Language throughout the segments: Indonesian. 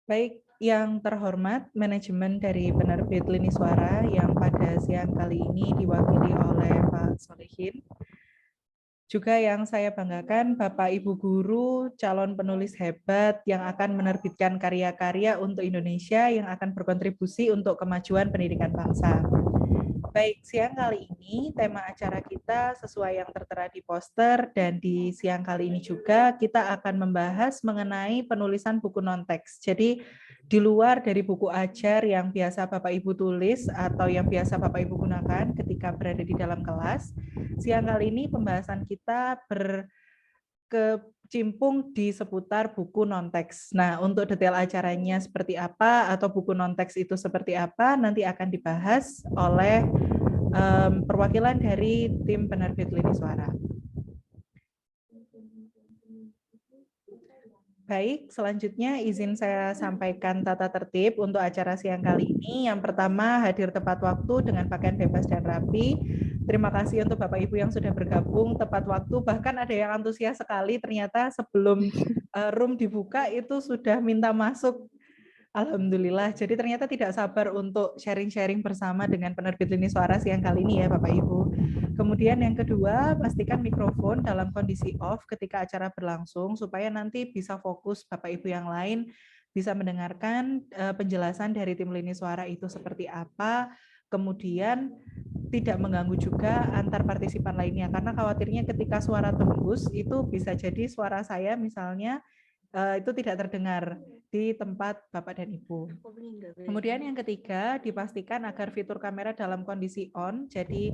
Baik, yang terhormat manajemen dari penerbit Lini Suara yang pada siang kali ini diwakili oleh Pak Solihin. Juga yang saya banggakan Bapak Ibu guru, calon penulis hebat yang akan menerbitkan karya-karya untuk Indonesia yang akan berkontribusi untuk kemajuan pendidikan bangsa. Baik, siang kali ini tema acara kita sesuai yang tertera di poster dan di siang kali ini juga kita akan membahas mengenai penulisan buku non-teks. Jadi di luar dari buku ajar yang biasa Bapak Ibu tulis atau yang biasa Bapak Ibu gunakan ketika berada di dalam kelas, siang kali ini pembahasan kita berkecimpung di seputar buku non-teks. Nah, untuk detail acaranya seperti apa atau buku non-teks itu seperti apa nanti akan dibahas oleh perwakilan dari tim penerbit Lini Suara. Baik, selanjutnya izin saya sampaikan tata tertib untuk acara siang kali ini. Yang pertama, hadir tepat waktu dengan pakaian bebas dan rapi. Terima kasih untuk Bapak Ibu yang sudah bergabung tepat waktu. Bahkan ada yang antusias sekali, ternyata sebelum room dibuka itu sudah minta masuk. Alhamdulillah, jadi ternyata tidak sabar untuk sharing-sharing bersama dengan penerbit Lini Suara siang kali ini ya Bapak Ibu. Kemudian yang kedua, pastikan mikrofon dalam kondisi off ketika acara berlangsung supaya nanti bisa fokus Bapak Ibu yang lain bisa mendengarkan penjelasan dari tim Lini Suara itu seperti apa, kemudian tidak mengganggu juga antar partisipan lainnya karena khawatirnya ketika suara tembus itu bisa jadi suara saya misalnya itu tidak terdengar di tempat Bapak dan Ibu. Kemudian yang ketiga, dipastikan agar fitur kamera dalam kondisi on. Jadi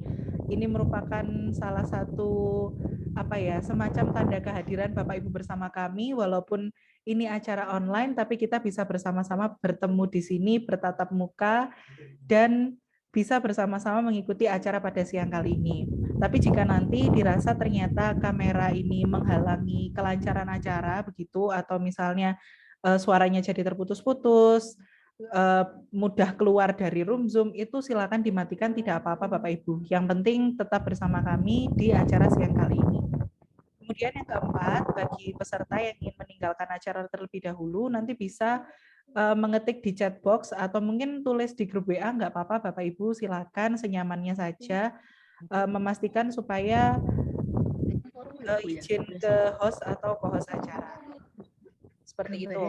ini merupakan salah satu semacam tanda kehadiran Bapak Ibu bersama kami walaupun ini acara online tapi kita bisa bersama-sama bertemu di sini bertatap muka dan bisa bersama-sama mengikuti acara pada siang kali ini. Tapi jika nanti dirasa ternyata kamera ini menghalangi kelancaran acara begitu atau misalnya suaranya jadi terputus-putus, mudah keluar dari room Zoom, itu silakan dimatikan, tidak apa-apa Bapak Ibu. Yang penting tetap bersama kami di acara siang kali ini. Kemudian yang keempat, bagi peserta yang ingin meninggalkan acara terlebih dahulu, nanti bisa mengetik di chat box atau mungkin tulis di grup WA, nggak apa-apa Bapak Ibu, silakan senyamannya saja, memastikan supaya izin ke host atau co-host acara. Seperti itu.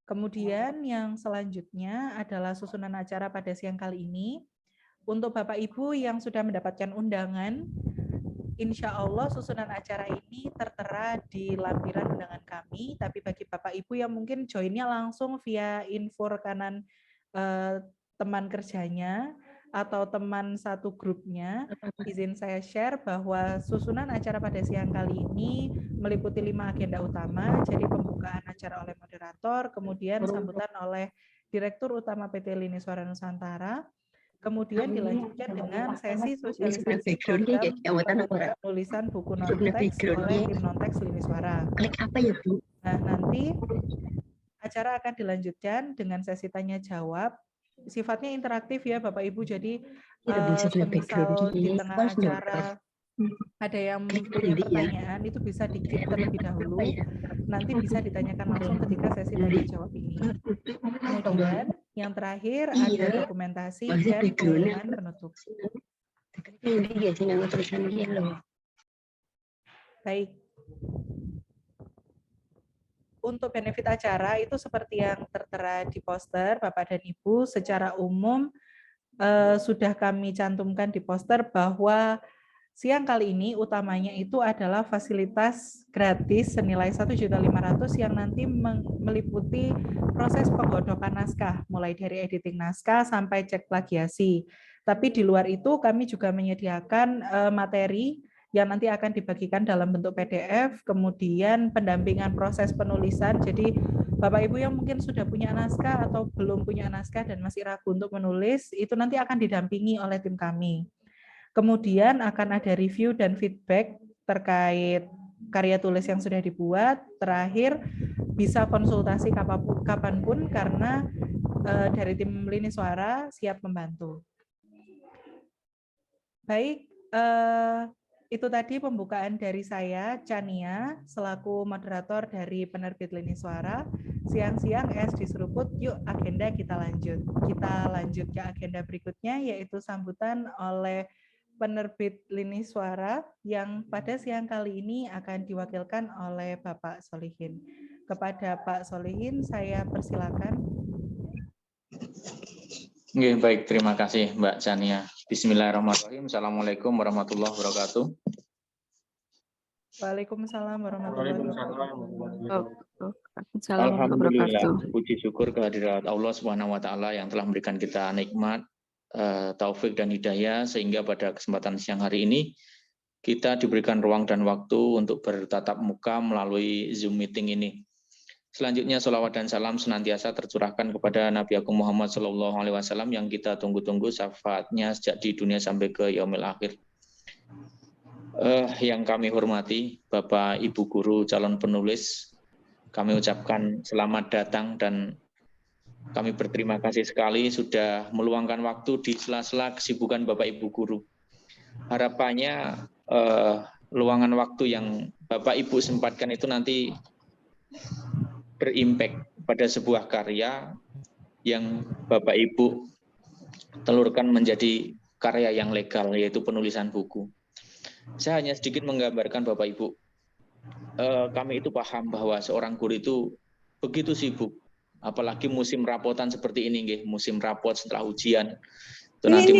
Kemudian yang selanjutnya adalah susunan acara pada siang kali ini. Untuk Bapak Ibu yang sudah mendapatkan undangan, insya Allah susunan acara ini tertera di lampiran undangan kami, tapi bagi Bapak Ibu yang mungkin joinnya langsung via info rekanan teman kerjanya atau teman satu grupnya, izin saya share bahwa susunan acara pada siang kali ini meliputi 5 agenda utama, jadi pembukaan acara oleh moderator, kemudian sambutan oleh Direktur Utama PT Lini Suara Nusantara, kemudian dilanjutkan dengan sesi sosialisasi program penulisan buku non-teks oleh tim non-teks Lini Suara. Klik apa ya, Bu? Nah, nanti acara akan dilanjutkan dengan sesi tanya jawab. Sifatnya interaktif ya Bapak Ibu, jadi misal di tengah acara ada yang punya pertanyaan itu bisa di-keep terlebih dahulu, nanti bisa ditanyakan langsung ketika sesi tanya jawab ini. Kemudian yang terakhir ada dokumentasi dan pengumuman penutup. Baik. Untuk benefit acara itu seperti yang tertera di poster Bapak dan Ibu, secara umum sudah kami cantumkan di poster bahwa siang kali ini utamanya itu adalah fasilitas gratis senilai 1.500.000 yang nanti meliputi proses penggodokan naskah, mulai dari editing naskah sampai cek plagiasi. Tapi di luar itu kami juga menyediakan materi yang nanti akan dibagikan dalam bentuk PDF, kemudian pendampingan proses penulisan. Jadi Bapak Ibu yang mungkin sudah punya naskah atau belum punya naskah dan masih ragu untuk menulis, itu nanti akan didampingi oleh tim kami. Kemudian akan ada review dan feedback terkait karya tulis yang sudah dibuat. Terakhir, bisa konsultasi kapanpun karena dari tim Lini Suara siap membantu. Baik, itu tadi pembukaan dari saya, Chania, selaku moderator dari Penerbit Lini Suara. Siang-siang es diseruput, yuk agenda kita lanjut. Kita lanjut ke agenda berikutnya, yaitu sambutan oleh Penerbit Lini Suara yang pada siang kali ini akan diwakilkan oleh Bapak Solihin. Kepada Pak Solihin, saya persilakan. Oke, baik, terima kasih Mbak Chania. Bismillahirrahmanirrahim. Assalamualaikum warahmatullahi wabarakatuh. Waalaikumsalam warahmatullahi wabarakatuh. Alhamdulillah, puji syukur kehadirat Allah Subhanahu wa taala yang telah memberikan kita nikmat, taufik dan hidayah sehingga pada kesempatan siang hari ini kita diberikan ruang dan waktu untuk bertatap muka melalui Zoom meeting ini. Selanjutnya salawat dan salam senantiasa tercurahkan kepada Nabi Agung Muhammad SAW yang kita tunggu-tunggu syafaatnya sejak di dunia sampai ke yaumil akhir. Yang kami hormati Bapak Ibu Guru calon penulis, kami ucapkan selamat datang dan kami berterima kasih sekali sudah meluangkan waktu di sela-sela kesibukan Bapak Ibu Guru. Harapannya luangan waktu yang Bapak Ibu sempatkan itu nanti berimpact pada sebuah karya yang Bapak Ibu telurkan menjadi karya yang legal, yaitu penulisan buku. Saya hanya sedikit menggambarkan Bapak Ibu, kami itu paham bahwa seorang guru itu begitu sibuk, apalagi musim rapotan seperti ini, nggih, musim rapot setelah ujian, itu nanti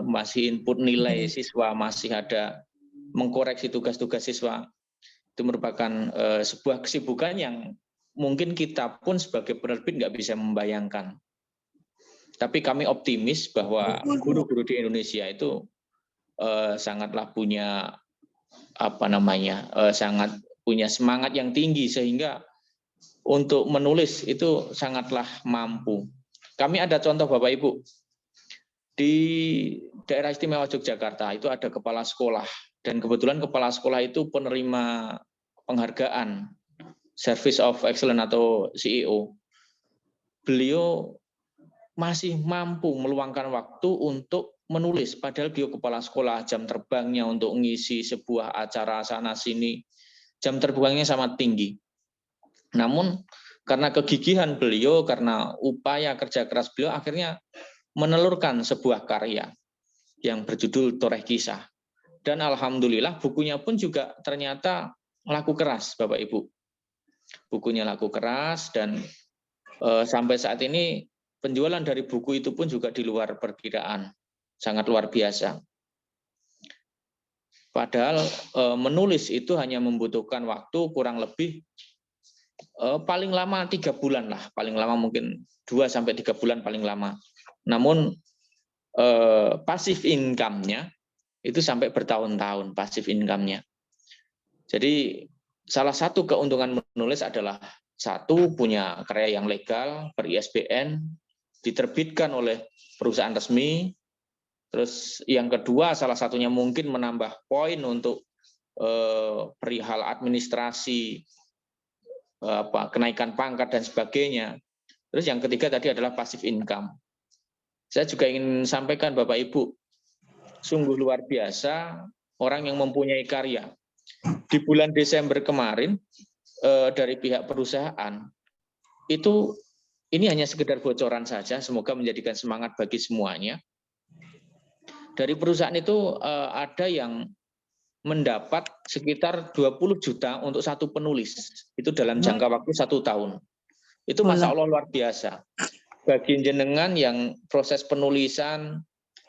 masih input nilai siswa, masih ada mengkoreksi tugas-tugas siswa. Itu merupakan sebuah kesibukan yang mungkin kita pun sebagai penerbit nggak bisa membayangkan. Tapi kami optimis bahwa guru-guru di Indonesia itu sangatlah punya sangat punya semangat yang tinggi sehingga untuk menulis itu sangatlah mampu. Kami ada contoh Bapak Ibu, di daerah istimewa Yogyakarta itu ada kepala sekolah dan kebetulan kepala sekolah itu penerima penghargaan Service of Excellence atau CEO. Beliau masih mampu meluangkan waktu untuk menulis, padahal beliau kepala sekolah, jam terbangnya untuk mengisi sebuah acara sana sini, jam terbangnya sangat tinggi. Namun karena kegigihan beliau, karena upaya kerja keras beliau, akhirnya menelurkan sebuah karya yang berjudul Toreh Kisah. Dan alhamdulillah bukunya pun juga ternyata laku keras, Bapak Ibu. Bukunya laku keras dan sampai saat ini penjualan dari buku itu pun juga di luar perkiraan, sangat luar biasa. Padahal menulis itu hanya membutuhkan waktu kurang lebih paling lama 3 bulan lah, paling lama mungkin 2-3 bulan paling lama. Namun pasif income-nya itu sampai bertahun-tahun pasif income-nya. Jadi salah satu keuntungan menulis adalah satu, punya karya yang legal, ber-ISBN, diterbitkan oleh perusahaan resmi. Terus yang kedua, salah satunya mungkin menambah poin untuk perihal administrasi, kenaikan pangkat dan sebagainya. Terus yang ketiga tadi adalah passive income. Saya juga ingin sampaikan Bapak Ibu, sungguh luar biasa orang yang mempunyai karya. Di bulan Desember kemarin dari pihak perusahaan itu ini hanya sekedar bocoran saja, semoga menjadikan semangat bagi semuanya. Dari perusahaan itu ada yang mendapat sekitar 20 juta untuk satu penulis, itu dalam jangka waktu 1 tahun. Itu Masya Allah luar biasa. Bagi jenengan yang proses penulisan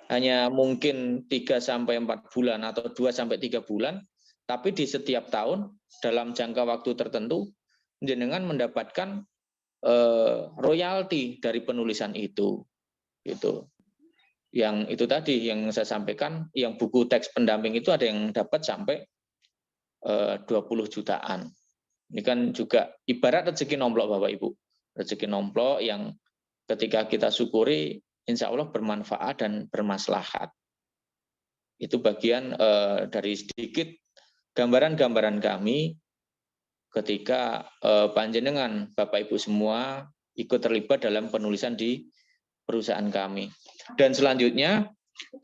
hanya mungkin 3-4 bulan atau 2-3 bulan, tapi di setiap tahun dalam jangka waktu tertentu jenengan mendapatkan royalti dari penulisan itu. Gitu. Yang itu tadi yang saya sampaikan, yang buku teks pendamping itu ada yang dapat sampai 20 jutaan. Ini kan juga ibarat rezeki nomplok Bapak Ibu. Rezeki nomplok yang ketika kita syukuri insya Allah bermanfaat dan bermaslahat. Itu bagian dari sedikit gambaran-gambaran kami ketika panjenengan Bapak Ibu semua ikut terlibat dalam penulisan di perusahaan kami. Dan selanjutnya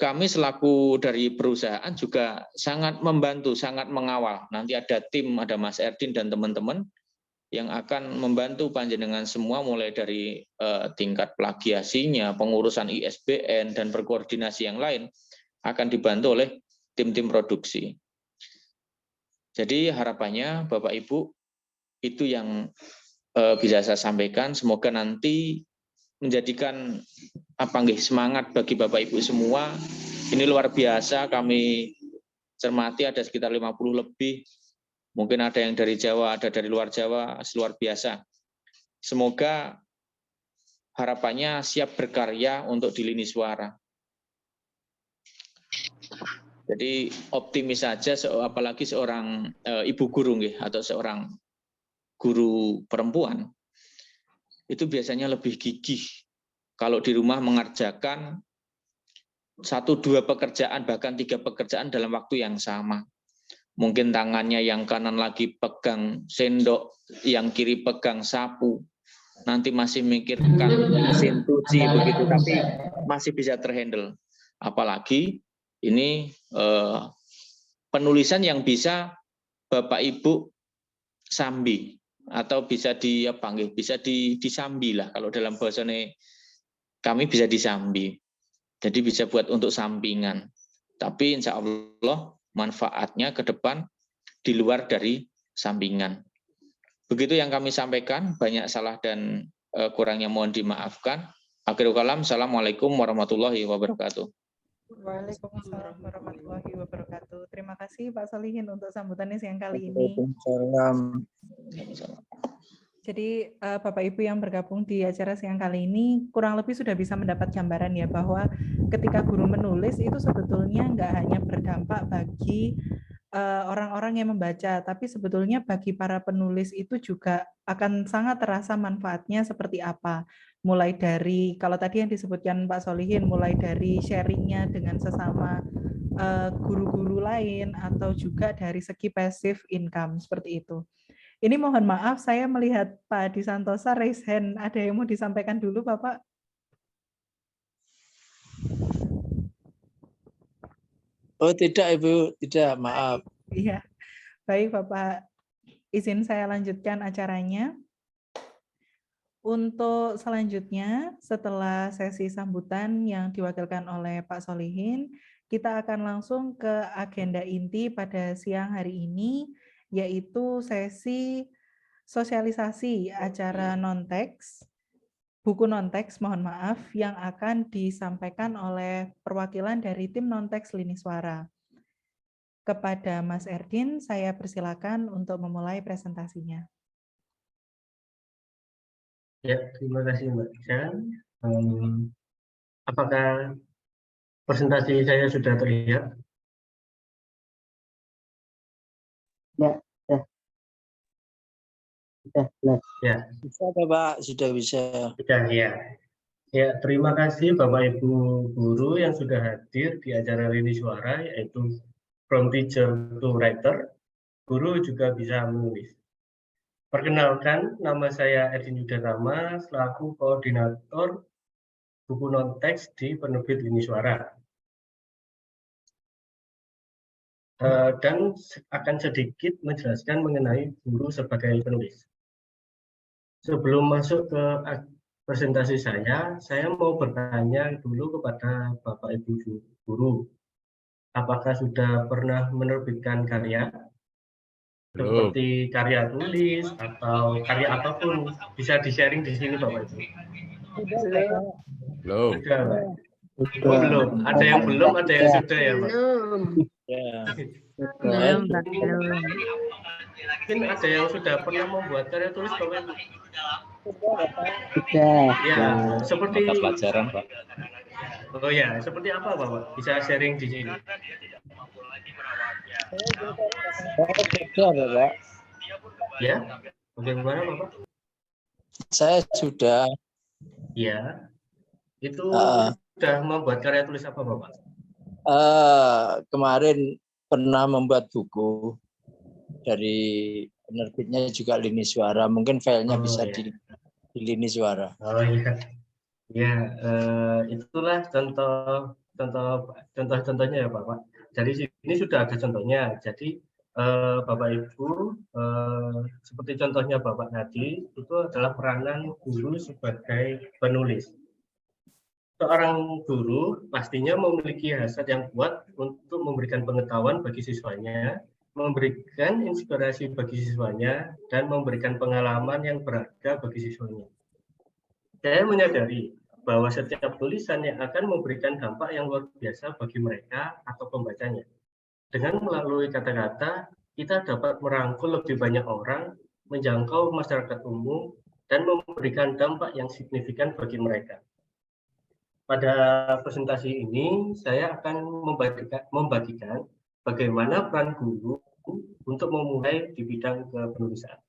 kami selaku dari perusahaan juga sangat membantu, sangat mengawal. Nanti ada tim, ada Mas Erdin dan teman-teman yang akan membantu panjenengan semua mulai dari tingkat plagiasinya, pengurusan ISBN dan berkoordinasi yang lain akan dibantu oleh tim-tim produksi. Jadi harapannya Bapak Ibu itu yang bisa saya sampaikan. Semoga nanti menjadikan semangat bagi Bapak Ibu semua. Ini luar biasa, kami cermati ada sekitar 50 lebih. Mungkin ada yang dari Jawa, ada dari luar Jawa, luar biasa. Semoga harapannya siap berkarya untuk di lini suara. Jadi optimis saja, apalagi seorang ibu guru atau seorang guru perempuan, itu biasanya lebih gigih. Kalau di rumah mengerjakan 1-2 pekerjaan, bahkan 3 pekerjaan dalam waktu yang sama. Mungkin tangannya yang kanan lagi pegang sendok, yang kiri pegang sapu, nanti masih mikirkan mesin cuci begitu, tapi masih bisa terhandle. Apalagi ini penulisan yang bisa Bapak Ibu sambi atau bisa disambi lah, kalau dalam bahasanya kami bisa disambi. Jadi bisa buat untuk sampingan. Tapi insya Allah manfaatnya ke depan di luar dari sampingan. Begitu yang kami sampaikan, banyak salah dan kurangnya mohon dimaafkan. Akhirul kalam, assalamualaikum warahmatullahi wabarakatuh. Waalaikumsalam warahmatullahi wabarakatuh. Terima kasih Pak Solihin untuk sambutannya siang kali ini. Jadi Bapak Ibu yang bergabung di acara siang kali ini kurang lebih sudah bisa mendapat gambaran ya bahwa ketika guru menulis itu sebetulnya nggak hanya berdampak bagi orang-orang yang membaca, tapi sebetulnya bagi para penulis itu juga akan sangat terasa manfaatnya seperti apa. Mulai dari, kalau tadi yang disebutkan Pak Solihin, mulai dari sharingnya dengan sesama guru-guru lain, atau juga dari segi passive income, seperti itu. Ini mohon maaf, saya melihat Pak Adi Santosa raise hand. Ada yang mau disampaikan dulu, Bapak? Oh tidak Ibu, tidak, maaf. Iya, baik Bapak. Izin saya lanjutkan acaranya. Untuk selanjutnya, setelah sesi sambutan yang diwakilkan oleh Pak Solihin, kita akan langsung ke agenda inti pada siang hari ini, yaitu sesi sosialisasi acara non-teks, buku non-teks, mohon maaf, yang akan disampaikan oleh perwakilan dari tim non-teks Lini Suara. Kepada Mas Erdin, saya persilakan untuk memulai presentasinya. Ya, terima kasih Mbak Jan. Apakah presentasi saya sudah terlihat? Ya. Ya. Bisa Bapak, sudah bisa. Sudah ya. Ya, terima kasih Bapak Ibu guru yang sudah hadir di acara Lini Suara, yaitu From Teacher to Writer. Guru juga bisa menulis. Perkenalkan, nama saya Erdin Yudatama, selaku koordinator buku non-teks di penerbit Lini Suara. Dan akan sedikit menjelaskan mengenai guru sebagai penulis. Sebelum masuk ke presentasi saya mau bertanya dulu kepada Bapak Ibu guru. Apakah sudah pernah menerbitkan karya? Seperti karya tulis atau karya apapun, bisa di-sharing di sini Bapak Ibu. Belum. Sudah, Pak. Oh, belum. Ada yang belum, ada yang sudah ya, Pak. Belum. Mungkin ada yang sudah pernah membuat karya tulis Bapak Ibu. Sudah. Ya, seperti mata pelajaran Pak. Oh ya, seperti apa Bapak? Bisa sharing di sini. Sudah Bapak. Ya, bagaimana Bapak? Saya sudah. Ya, itu sudah membuat karya tulis apa Bapak? Kemarin pernah membuat buku dari penerbitnya juga Lini Suara. Mungkin filenya bisa di Lini Suara. Oh iya. Ya, itulah contoh contoh-contohnya ya Bapak. Dari sini sudah ada contohnya. Jadi Bapak Ibu, seperti contohnya Bapak tadi, itu adalah peranan guru sebagai penulis. Seorang guru pastinya memiliki hasrat yang kuat untuk memberikan pengetahuan bagi siswanya, memberikan inspirasi bagi siswanya, dan memberikan pengalaman yang berharga bagi siswanya. Saya menyadari bahwa setiap tulisan yang akan memberikan dampak yang luar biasa bagi mereka atau pembacanya. Dengan melalui kata-kata, kita dapat merangkul lebih banyak orang, menjangkau masyarakat umum, dan memberikan dampak yang signifikan bagi mereka. Pada presentasi ini, saya akan membagikan bagaimana peran guru untuk memulai di bidang kepenulisan.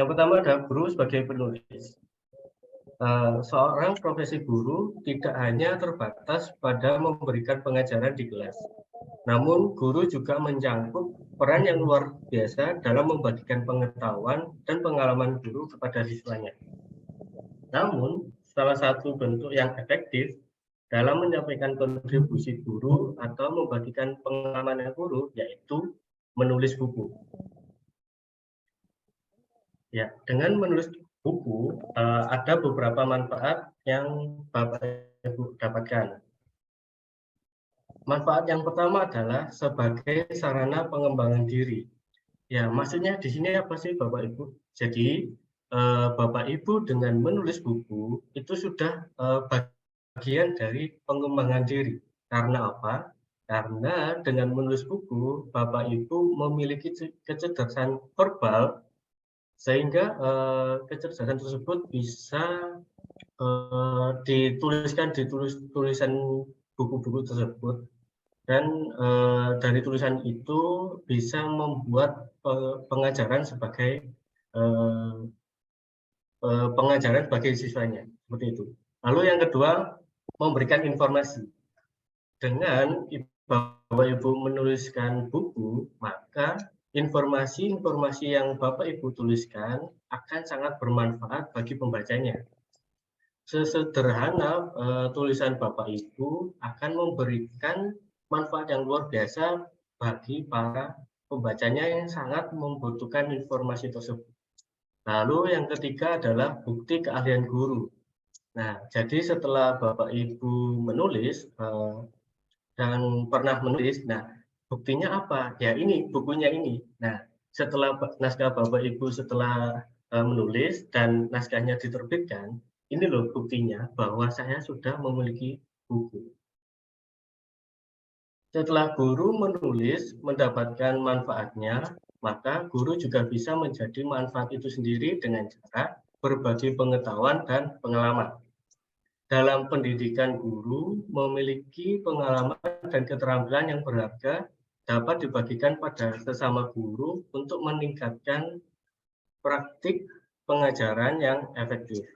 Yang pertama adalah guru sebagai penulis. Seorang profesi guru tidak hanya terbatas pada memberikan pengajaran di kelas, namun guru juga mencakup peran yang luar biasa dalam membagikan pengetahuan dan pengalaman guru kepada siswanya. Namun, salah satu bentuk yang efektif dalam menyampaikan kontribusi guru atau membagikan pengalaman guru yaitu menulis buku. Ya, dengan menulis buku ada beberapa manfaat yang Bapak Ibu dapatkan. Manfaat yang pertama adalah sebagai sarana pengembangan diri. Ya, maksudnya di sini apa sih Bapak Ibu? Jadi Bapak Ibu dengan menulis buku itu sudah bagian dari pengembangan diri. Karena apa? Karena dengan menulis buku, Bapak Ibu memiliki kecerdasan verbal, sehingga kecerdasan tersebut bisa dituliskan di tulisan buku-buku tersebut. Dan dari tulisan itu bisa membuat pengajaran sebagai pengajaran bagi siswanya, seperti itu. Lalu yang kedua, memberikan informasi. Dengan Bapak Ibu menuliskan buku, maka informasi-informasi yang Bapak Ibu tuliskan akan sangat bermanfaat bagi pembacanya. Sesederhana tulisan Bapak Ibu akan memberikan manfaat yang luar biasa bagi para pembacanya yang sangat membutuhkan informasi tersebut. Lalu yang ketiga adalah bukti keahlian guru. Nah, jadi setelah Bapak Ibu menulis dan pernah menulis, nah buktinya apa? Ya ini, bukunya ini. Nah, setelah naskah Bapak Ibu setelah menulis dan naskahnya diterbitkan, ini loh buktinya bahwa saya sudah memiliki buku. Setelah guru menulis mendapatkan manfaatnya, maka guru juga bisa menjadi manfaat itu sendiri dengan cara berbagi pengetahuan dan pengalaman. Dalam pendidikan, guru memiliki pengalaman dan keterampilan yang berharga dapat dibagikan pada sesama guru untuk meningkatkan praktik pengajaran yang efektif.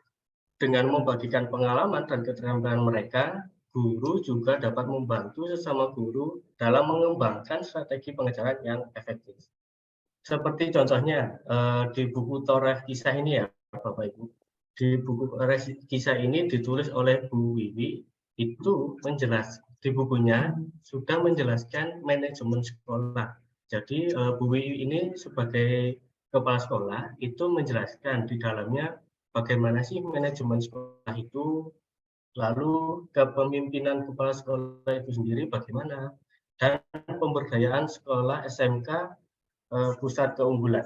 Dengan membagikan pengalaman dan keterampilan mereka, guru juga dapat membantu sesama guru dalam mengembangkan strategi pengajaran yang efektif. Seperti contohnya di buku Toreh Kisah ini ya Bapak Ibu. Di buku Toreh Kisah ini ditulis oleh Bu Wiwi, itu di bukunya sudah menjelaskan manajemen sekolah. Jadi Bu Wiwi ini sebagai kepala sekolah itu menjelaskan di dalamnya bagaimana sih manajemen sekolah itu, lalu kepemimpinan kepala sekolah itu sendiri bagaimana, dan pemberdayaan sekolah SMK pusat keunggulan.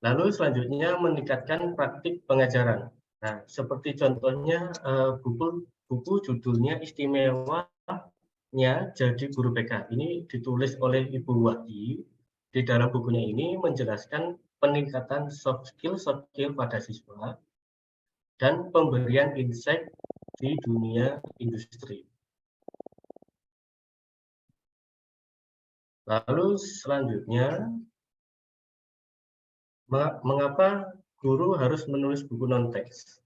Lalu selanjutnya meningkatkan praktik pengajaran. Nah, seperti contohnya buku judulnya Istimewanya Jadi Guru BK. Ini ditulis oleh Ibu Wahyi. Di dalam bukunya ini menjelaskan peningkatan soft skill pada siswa dan pemberian insight di dunia industri. Lalu selanjutnya, mengapa guru harus menulis buku non-teks?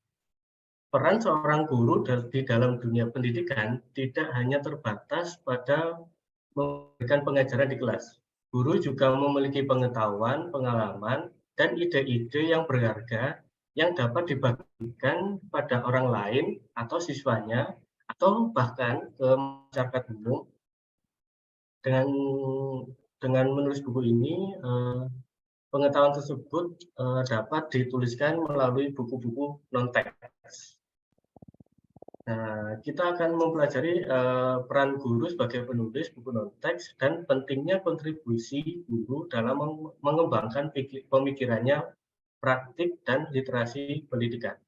Peran seorang guru di dalam dunia pendidikan tidak hanya terbatas pada memberikan pengajaran di kelas. Guru juga memiliki pengetahuan, pengalaman, dan ide-ide yang berharga yang dapat dibagikan pada orang lain atau siswanya atau bahkan ke masyarakat umum. Dengan menulis buku ini, pengetahuan tersebut dapat dituliskan melalui buku-buku non-teks. Nah, kita akan mempelajari peran guru sebagai penulis buku non-teks dan pentingnya kontribusi guru dalam mengembangkan pemikirannya, praktik, dan literasi pendidikan.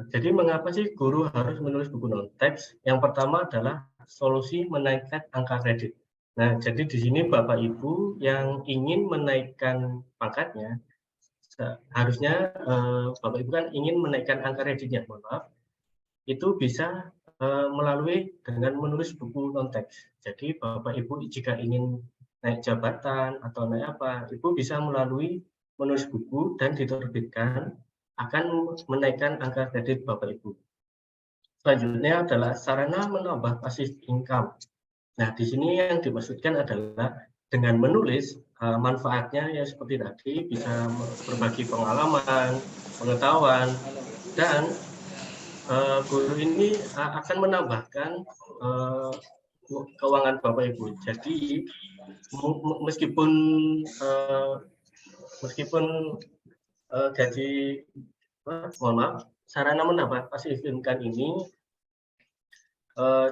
Jadi mengapa sih guru harus menulis buku non-teks? Yang pertama adalah solusi menaikkan angka kredit. Nah, jadi di sini Bapak Ibu yang ingin menaikkan pangkatnya, harusnya Bapak Ibu kan ingin menaikkan angka kreditnya, mohon maaf, itu bisa melalui dengan menulis buku non-teks. Jadi Bapak Ibu jika ingin naik jabatan atau naik apa, Ibu bisa melalui menulis buku dan diterbitkan akan menaikkan angka kredit Bapak Ibu. Selanjutnya adalah sarana menambah passive income. Nah, di sini yang dimaksudkan adalah dengan menulis manfaatnya ya seperti tadi bisa berbagi pengalaman, pengetahuan, dan guru ini akan menambahkan keuangan Bapak Ibu. Jadi meskipun gaji, mohon maaf, sarana menambah passive income ini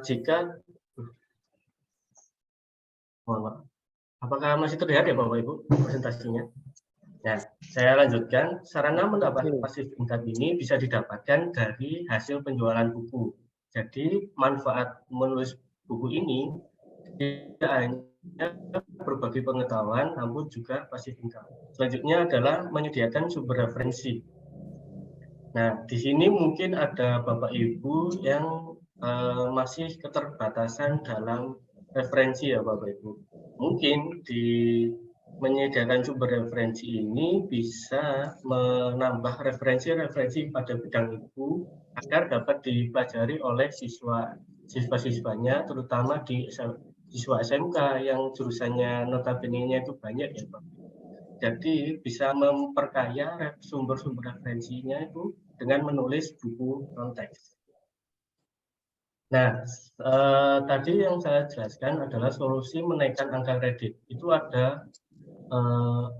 jika, mohon maaf, apakah masih terlihat ya Bapak Ibu presentasinya? Nah, saya lanjutkan. Sarana menambah passive income ini bisa didapatkan dari hasil penjualan buku. Jadi manfaat menulis buku ini tidak hanya berbagi pengetahuan, namun juga passive income. Selanjutnya adalah menyediakan sumber referensi. Nah, di sini mungkin ada Bapak Ibu yang masih keterbatasan dalam referensi ya Bapak Ibu. Mungkin di menyediakan sumber referensi ini bisa menambah referensi-referensi pada bidang itu agar dapat dipelajari oleh siswa-siswanya, terutama di siswa SMK yang jurusannya notabene-nya itu banyak ya Pak. Jadi bisa memperkaya sumber-sumber referensinya itu dengan menulis buku non-teks. Nah, tadi yang saya jelaskan adalah solusi menaikkan angka kredit. Itu ada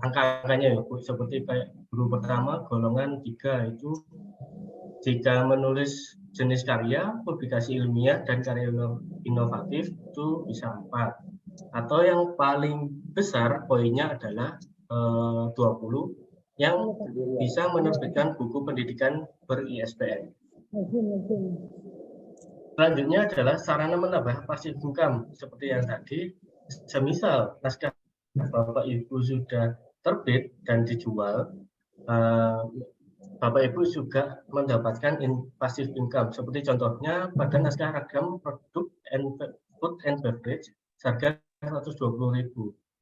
angka-angkanya ya Bu, seperti kayak guru pertama golongan 3 itu jika menulis jenis karya, publikasi ilmiah dan karya inovatif itu bisa 4. Atau yang paling besar poinnya adalah 20 yang bisa menerbitkan buku pendidikan ber-ISBN. Selanjutnya adalah sarana menambah passive income seperti yang tadi, semisal naskah Bapak Ibu sudah terbit dan dijual, Bapak Ibu juga mendapatkan passive income. Seperti contohnya pada naskah ragam produk food and beverage harga 120.000.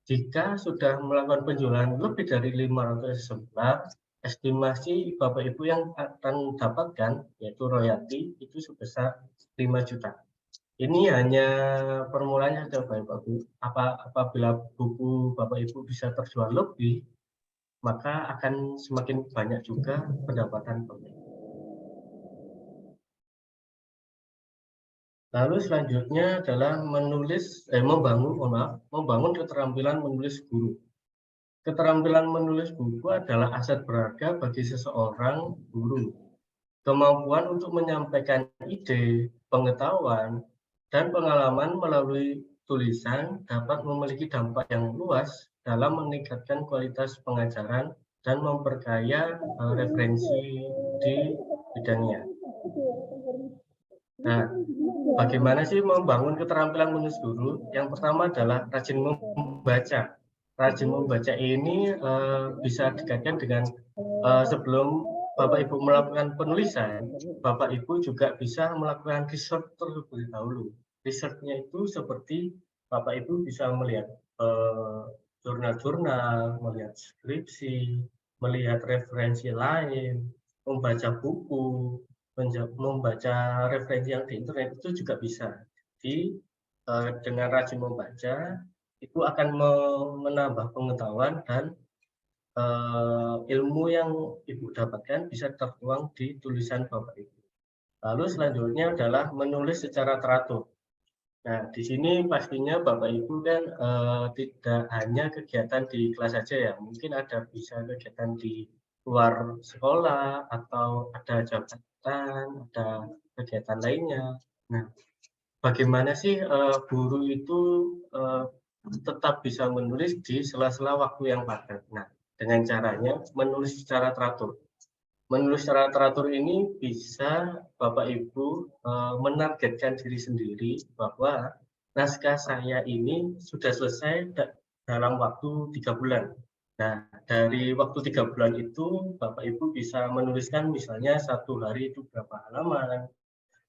Jika sudah melakukan penjualan lebih dari 500 exemplar, estimasi Bapak Ibu yang akan dapatkan yaitu royalti itu sebesar 5 juta. Ini hanya permulaannya saja Bapak Ibu. Apabila buku Bapak Ibu bisa terjual lebih, maka akan semakin banyak juga pendapatan Bapak Ibu. Lalu selanjutnya adalah membangun keterampilan menulis guru. Keterampilan menulis buku adalah aset berharga bagi seseorang guru. Kemampuan untuk menyampaikan ide, pengetahuan, dan pengalaman melalui tulisan dapat memiliki dampak yang luas dalam meningkatkan kualitas pengajaran dan memperkaya referensi di bidangnya. Nah, bagaimana sih membangun keterampilan menulis guru? Yang pertama adalah rajin membaca. Rajin membaca ini bisa dikaitkan dengan sebelum Bapak Ibu melakukan penulisan, Bapak Ibu juga bisa melakukan riset terlebih dahulu. Risetnya itu seperti Bapak Ibu bisa melihat jurnal-jurnal, melihat skripsi, melihat referensi lain, membaca buku, membaca referensi yang di internet itu juga bisa. Jadi dengan rajin membaca itu akan menambah pengetahuan dan ilmu yang Ibu dapatkan bisa tertuang di tulisan Bapak Ibu. Lalu selanjutnya adalah menulis secara teratur. Nah, di sini pastinya Bapak Ibu kan tidak hanya kegiatan di kelas saja ya, mungkin ada bisa kegiatan di luar sekolah atau ada jabatan, ada kegiatan lainnya. Nah, bagaimana sih guru itu tetap bisa menulis di sela-sela waktu yang padat? Nah, dengan caranya menulis secara teratur. Menulis secara teratur ini bisa Bapak Ibu menargetkan diri sendiri bahwa naskah saya ini sudah selesai dalam waktu 3 bulan. Nah, dari waktu 3 bulan itu Bapak Ibu bisa menuliskan misalnya satu hari itu berapa halaman,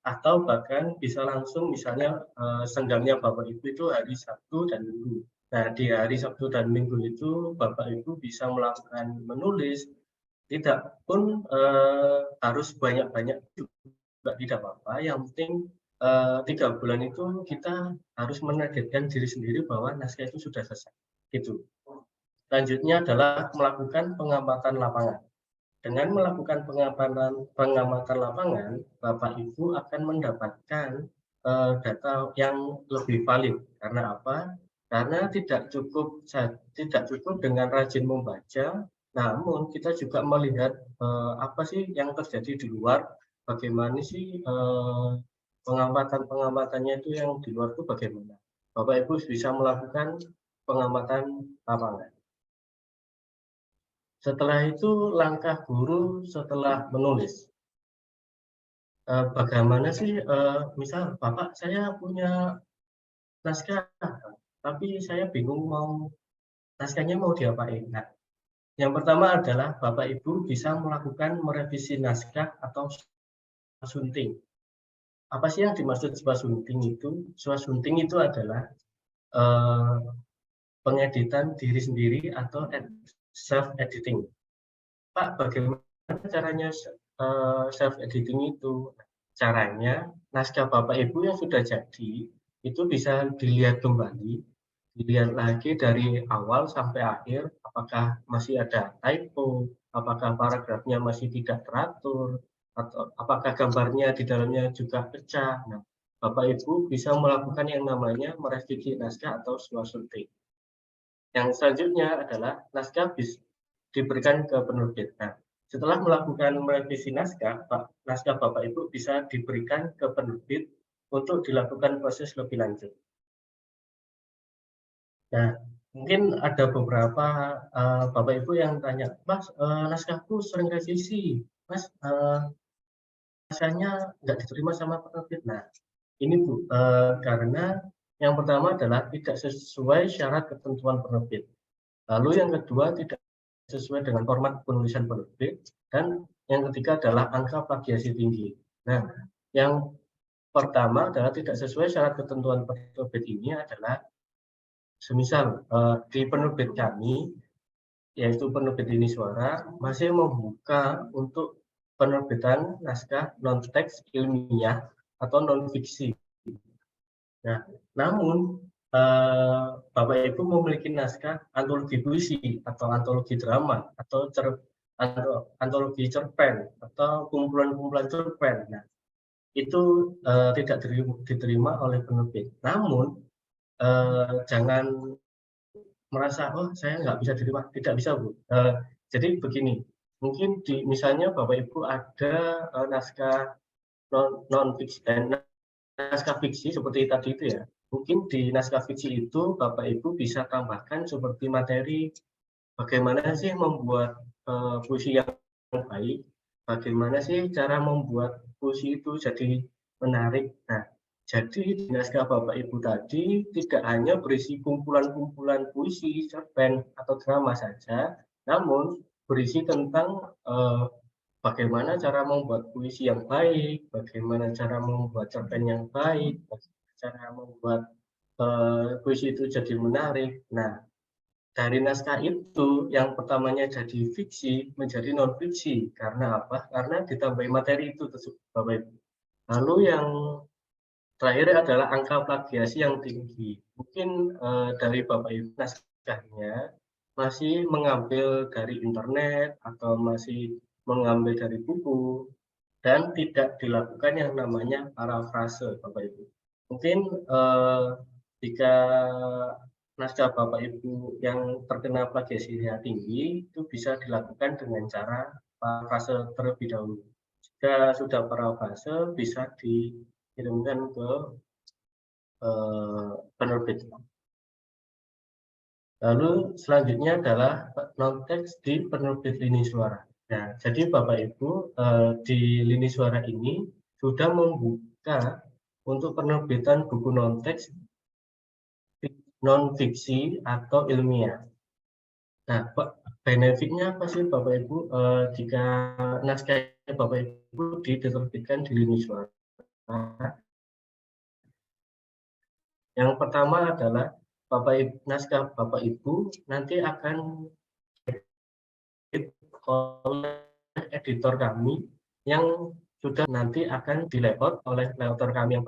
atau bahkan bisa langsung misalnya senggangnya Bapak Ibu itu hari Sabtu dan Minggu. Nah, di hari Sabtu dan Minggu itu Bapak Ibu bisa melakukan menulis, tidak pun harus banyak-banyak juga tidak apa-apa. Yang penting 3 bulan itu kita harus menargetkan diri sendiri bahwa naskah itu sudah selesai. Gitu. Selanjutnya adalah melakukan pengamatan lapangan. Dengan melakukan pengamatan lapangan, Bapak Ibu akan mendapatkan data yang lebih valid. Karena apa? Karena tidak cukup dengan rajin membaca, namun kita juga melihat apa sih yang terjadi di luar, bagaimana sih pengamatan-pengamatannya itu yang di luar itu bagaimana. Bapak Ibu bisa melakukan pengamatan lapangan. Setelah itu langkah guru setelah menulis. Bagaimana sih, misal Bapak saya punya naskah, tapi saya bingung naskahnya mau diapain. Nah, yang pertama adalah Bapak Ibu bisa melakukan merevisi naskah atau swasunting. Apa sih yang dimaksud swasunting itu? Swasunting itu adalah pengeditan diri sendiri atau self-editing. Pak, bagaimana caranya self-editing itu? Caranya, naskah Bapak Ibu yang sudah jadi, itu bisa dilihat kembali, dilihat lagi dari awal sampai akhir, apakah masih ada typo, apakah paragrafnya masih tidak teratur, atau apakah gambarnya di dalamnya juga pecah. Nah, Bapak Ibu bisa melakukan yang namanya merevisi naskah atau swasunting. Yang selanjutnya adalah naskah diberikan ke penerbit. Nah, setelah melakukan merevisi naskah Bapak Ibu bisa diberikan ke penerbit untuk dilakukan proses lebih lanjut. Nah, mungkin ada beberapa Bapak Ibu yang tanya, Mas, naskahku sering revisi, Mas, naskahnya nggak diterima sama penerbit. Nah, ini Bu, karena yang pertama adalah tidak sesuai syarat ketentuan penerbit. Lalu yang kedua tidak sesuai dengan format penulisan penerbit, dan yang ketiga adalah angka plagiasi tinggi. Nah, yang pertama adalah tidak sesuai syarat ketentuan penerbit ini adalah semisal di penerbit kami, yaitu penerbit Lini Suara, masih membuka untuk penerbitan naskah non-teks ilmiah atau non-fiksi. Nah, namun Bapak Ibu memiliki naskah antologi puisi atau antologi drama atau antologi cerpen atau kumpulan-kumpulan cerpen. Nah, itu tidak diterima oleh penerbit. Namun jangan merasa oh saya nggak bisa diterima, tidak bisa Bu. Jadi begini, mungkin misalnya Bapak Ibu ada naskah non fiksi naskah fiksi seperti tadi itu ya. Mungkin di naskah fiksi itu Bapak Ibu bisa tambahkan seperti materi bagaimana sih membuat puisi yang baik, bagaimana sih cara membuat puisi itu jadi menarik. Nah, jadi di naskah Bapak Ibu tadi tidak hanya berisi kumpulan-kumpulan puisi, cerpen atau drama saja, namun berisi tentang bagaimana cara membuat puisi yang baik, bagaimana cara membuat cerpen yang baik, bagaimana cara membuat puisi itu jadi menarik. Nah, dari naskah itu yang pertamanya jadi fiksi menjadi non fiksi. Karena apa? Karena ditambahi materi itu Bapak Ibu. Lalu yang terakhir adalah angka plagiasi yang tinggi. Mungkin dari Bapak Ibu naskahnya masih mengambil dari internet atau masih mengambil dari buku dan tidak dilakukan yang namanya parafrase, Bapak Ibu. Mungkin jika naskah Bapak Ibu yang terkena plagiasinya tinggi itu bisa dilakukan dengan cara parafrase terlebih dahulu. Jika sudah parafrase bisa dikirimkan ke penerbit. Lalu selanjutnya adalah non-teks di penerbit Lini Suara. Nah, jadi Bapak Ibu di Lini Suara ini sudah membuka untuk penerbitan buku non-teks non-fiksi atau ilmiah. Nah, benefitnya apa sih Bapak Ibu jika naskah Bapak Ibu diterbitkan di Lini Suara? Yang pertama adalah naskah Bapak Ibu nanti akan oleh editor kami yang sudah nanti akan di-layout oleh editor kami yang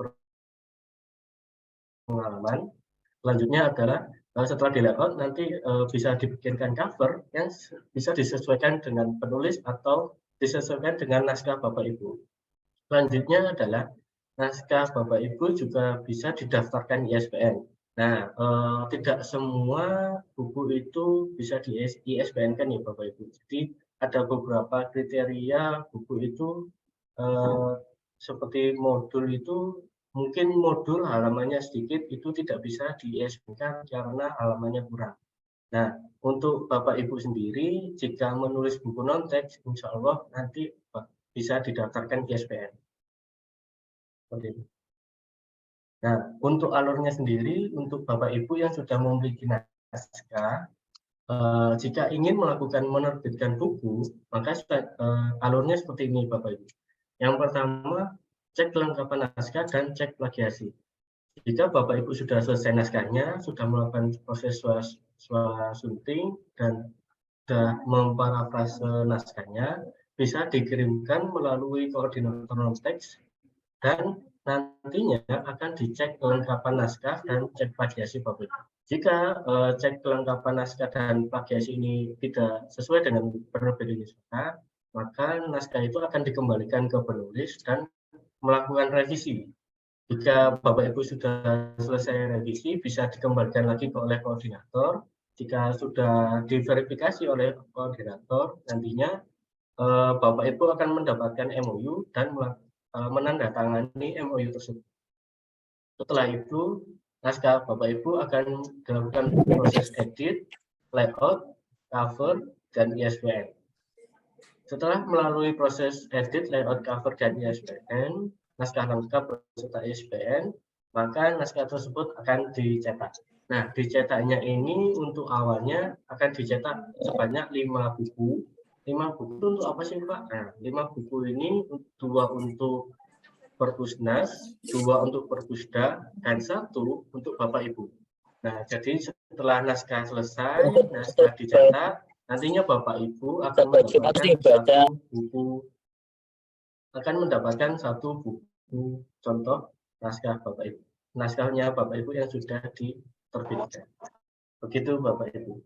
berpengalaman. Selanjutnya adalah setelah di-layout nanti bisa dibikinkan cover yang bisa disesuaikan dengan penulis atau disesuaikan dengan naskah Bapak Ibu. Selanjutnya adalah naskah Bapak Ibu juga bisa didaftarkan ISBN. Nah, tidak semua buku itu bisa di ISBN-kan ya Bapak Ibu. Jadi ada beberapa kriteria buku itu seperti modul itu mungkin modul halamannya sedikit itu tidak bisa di ISBN-kan karena halamannya kurang. Nah, untuk Bapak Ibu sendiri jika menulis buku non-teks insya Allah nanti bisa didaftarkan ISBN. Seperti itu. Nah, untuk alurnya sendiri, untuk Bapak Ibu yang sudah memiliki naskah, jika ingin melakukan menerbitkan buku, maka alurnya seperti ini Bapak Ibu. Yang pertama, cek kelengkapan naskah dan cek plagiasi. Jika Bapak Ibu sudah selesai naskahnya, sudah melakukan proses sunting dan sudah memparafrase naskahnya, bisa dikirimkan melalui koordinator non-teks dan nantinya akan dicek kelengkapan naskah dan cek plagiasi Bapak Ibu. Jika cek kelengkapan naskah dan plagiasi ini tidak sesuai dengan penerbit Lini Suara, maka naskah itu akan dikembalikan ke penulis dan melakukan revisi. Jika Bapak Ibu sudah selesai revisi, bisa dikembalikan lagi oleh koordinator. Jika sudah diverifikasi oleh koordinator, nantinya Bapak Ibu akan mendapatkan MOU dan menandatangani MOU tersebut. Setelah itu, naskah Bapak Ibu akan dilakukan proses edit, layout, cover, dan ISBN. Setelah melalui proses edit, layout, cover, dan ISBN, naskah lengkap beserta ISBN, maka naskah tersebut akan dicetak. Nah, dicetaknya ini untuk awalnya akan dicetak sebanyak 5 buku. 5 buku itu untuk apa sih Pak? Nah, 5 buku ini 2 untuk Perpusnas, 2 untuk Perpusda, dan 1 untuk Bapak Ibu. Nah, jadi setelah naskah selesai, naskah dicetak, nantinya Bapak Ibu akan mendapatkan satu buku contoh naskah Bapak Ibu. Naskahnya Bapak Ibu yang sudah diterbitkan. Begitu Bapak Ibu.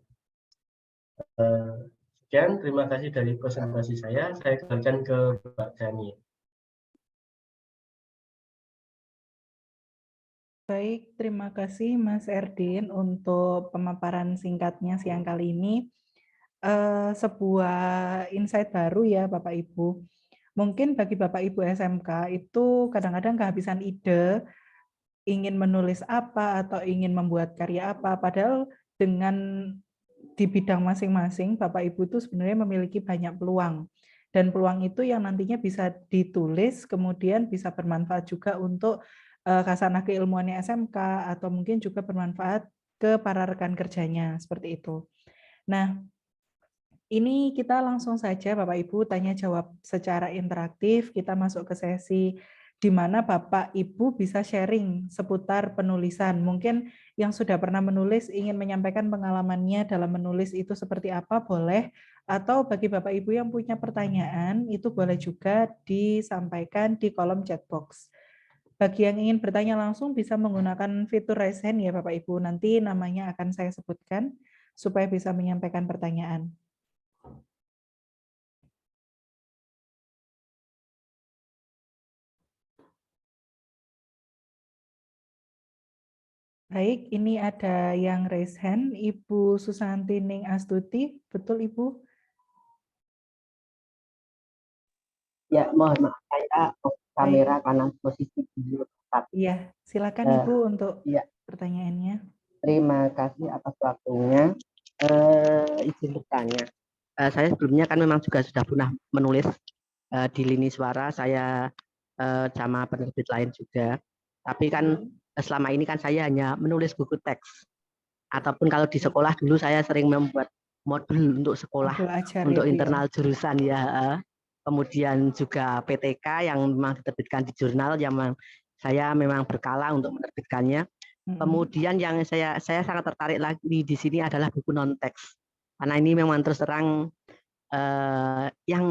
Sekian, terima kasih dari presentasi saya. Saya kembalikan ke Pak Jani. Baik, terima kasih Mas Erdin untuk pemaparan singkatnya siang kali ini. Sebuah insight baru ya Bapak Ibu. Mungkin bagi Bapak Ibu SMK itu kadang-kadang kehabisan ide, ingin menulis apa atau ingin membuat karya apa, padahal dengan di bidang masing-masing Bapak Ibu itu sebenarnya memiliki banyak peluang. Dan peluang itu yang nantinya bisa ditulis, kemudian bisa bermanfaat juga untuk Khasanah Keilmuannya SMK atau mungkin juga bermanfaat ke para rekan kerjanya, seperti itu. Nah, ini kita langsung saja Bapak Ibu tanya jawab secara interaktif. Kita masuk ke sesi di mana Bapak Ibu bisa sharing seputar penulisan. Mungkin yang sudah pernah menulis ingin menyampaikan pengalamannya dalam menulis itu seperti apa, boleh. Atau bagi Bapak Ibu yang punya pertanyaan, itu boleh juga disampaikan di kolom chat box. Bagi yang ingin bertanya langsung bisa menggunakan fitur raise hand ya Bapak Ibu. Nanti namanya akan saya sebutkan. supaya bisa menyampaikan pertanyaan. Baik, ini ada yang raise hand, Ibu Susanti Ning Astuti, betul Ibu? Ya, mohon maaf saya kamera karena posisi di tempat. Iya, silakan Ibu untuk pertanyaannya. Terima kasih atas waktunya. Izin bertanya. Saya sebelumnya kan memang juga sudah pernah menulis di Lini Suara, saya sama penerbit lain juga. Tapi kan selama ini kan saya hanya menulis buku teks. Ataupun kalau di sekolah dulu saya sering membuat modul untuk sekolah, untuk internal jurusan ya. Kemudian juga PTK yang memang diterbitkan di jurnal yang saya memang berkala untuk menerbitkannya. Kemudian yang saya sangat tertarik lagi di sini adalah buku non teks. Karena ini memang terus terang yang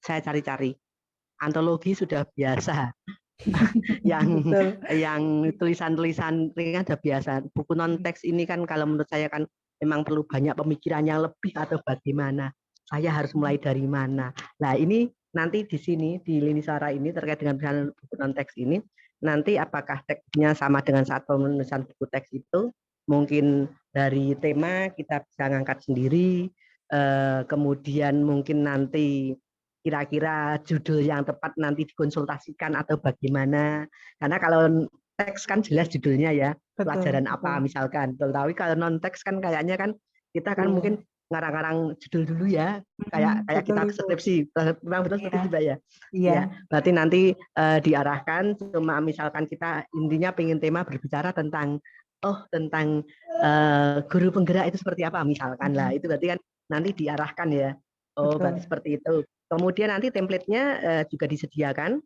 saya cari-cari. Antologi sudah biasa. yang tulisan-tulisan ringan sudah biasa. Buku non teks ini kan kalau menurut saya kan memang perlu banyak pemikiran yang lebih atau bagaimana. Saya harus mulai dari mana. Nah, ini nanti di sini di Lini Suara ini terkait dengan buku non teks ini, nanti apakah teksnya sama dengan saat penulisan buku teks itu? Mungkin dari tema kita bisa ngangkat sendiri, kemudian mungkin nanti kira-kira judul yang tepat nanti dikonsultasikan atau bagaimana. Karena kalau teks kan jelas judulnya ya, pelajaran apa misalkan. Tapi kalau non teks kan kayaknya kan kita kan mungkin ngarang-ngarang judul dulu ya, kayak kita skripsi. Memang betul seperti itu Mbak ya. Ya, berarti nanti diarahkan cuma misalkan kita intinya pengen tema berbicara tentang guru penggerak itu seperti apa misalkan lah. Itu berarti kan nanti diarahkan ya. Berarti seperti itu. Kemudian nanti template-nya juga disediakan.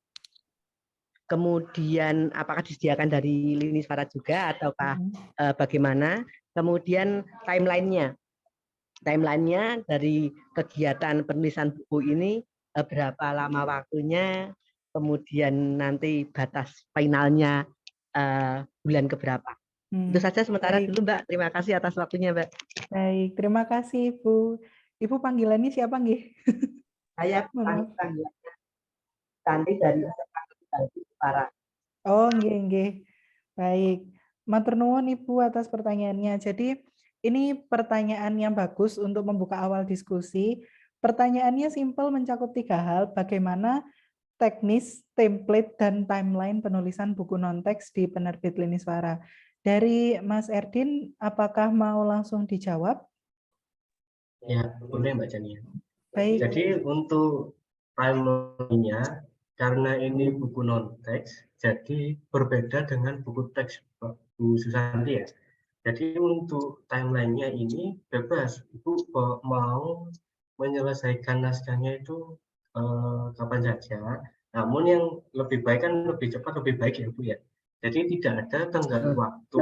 Kemudian apakah disediakan dari Lini Suara juga ataukah bagaimana? Kemudian timeline-nya dari kegiatan penulisan buku ini berapa lama waktunya? Kemudian nanti batas finalnya bulan keberapa? Itu saja sementara dulu Mbak. Terima kasih atas waktunya Mbak. Baik, terima kasih Ibu. Ibu panggilannya siapa nggih? Saya panggilannya Santi dari Para. Oh, nggih. Baik. Matur nuwun Ibu atas pertanyaannya. Jadi ini pertanyaan yang bagus untuk membuka awal diskusi. Pertanyaannya simpel mencakup 3 hal, bagaimana teknis, template, dan timeline penulisan buku non-teks di penerbit Lini Suara. Dari Mas Erdin, apakah mau langsung dijawab? Ya, boleh Mbak Jania. Baik. Jadi untuk timeline-nya, karena ini buku non-teks, jadi berbeda dengan buku teks Bu Susanti ya. Jadi untuk timeline-nya ini bebas, Ibu mau menyelesaikan naskahnya itu kapan saja. Namun yang lebih baik kan lebih cepat lebih baik ya Bu ya. Jadi tidak ada tenggat waktu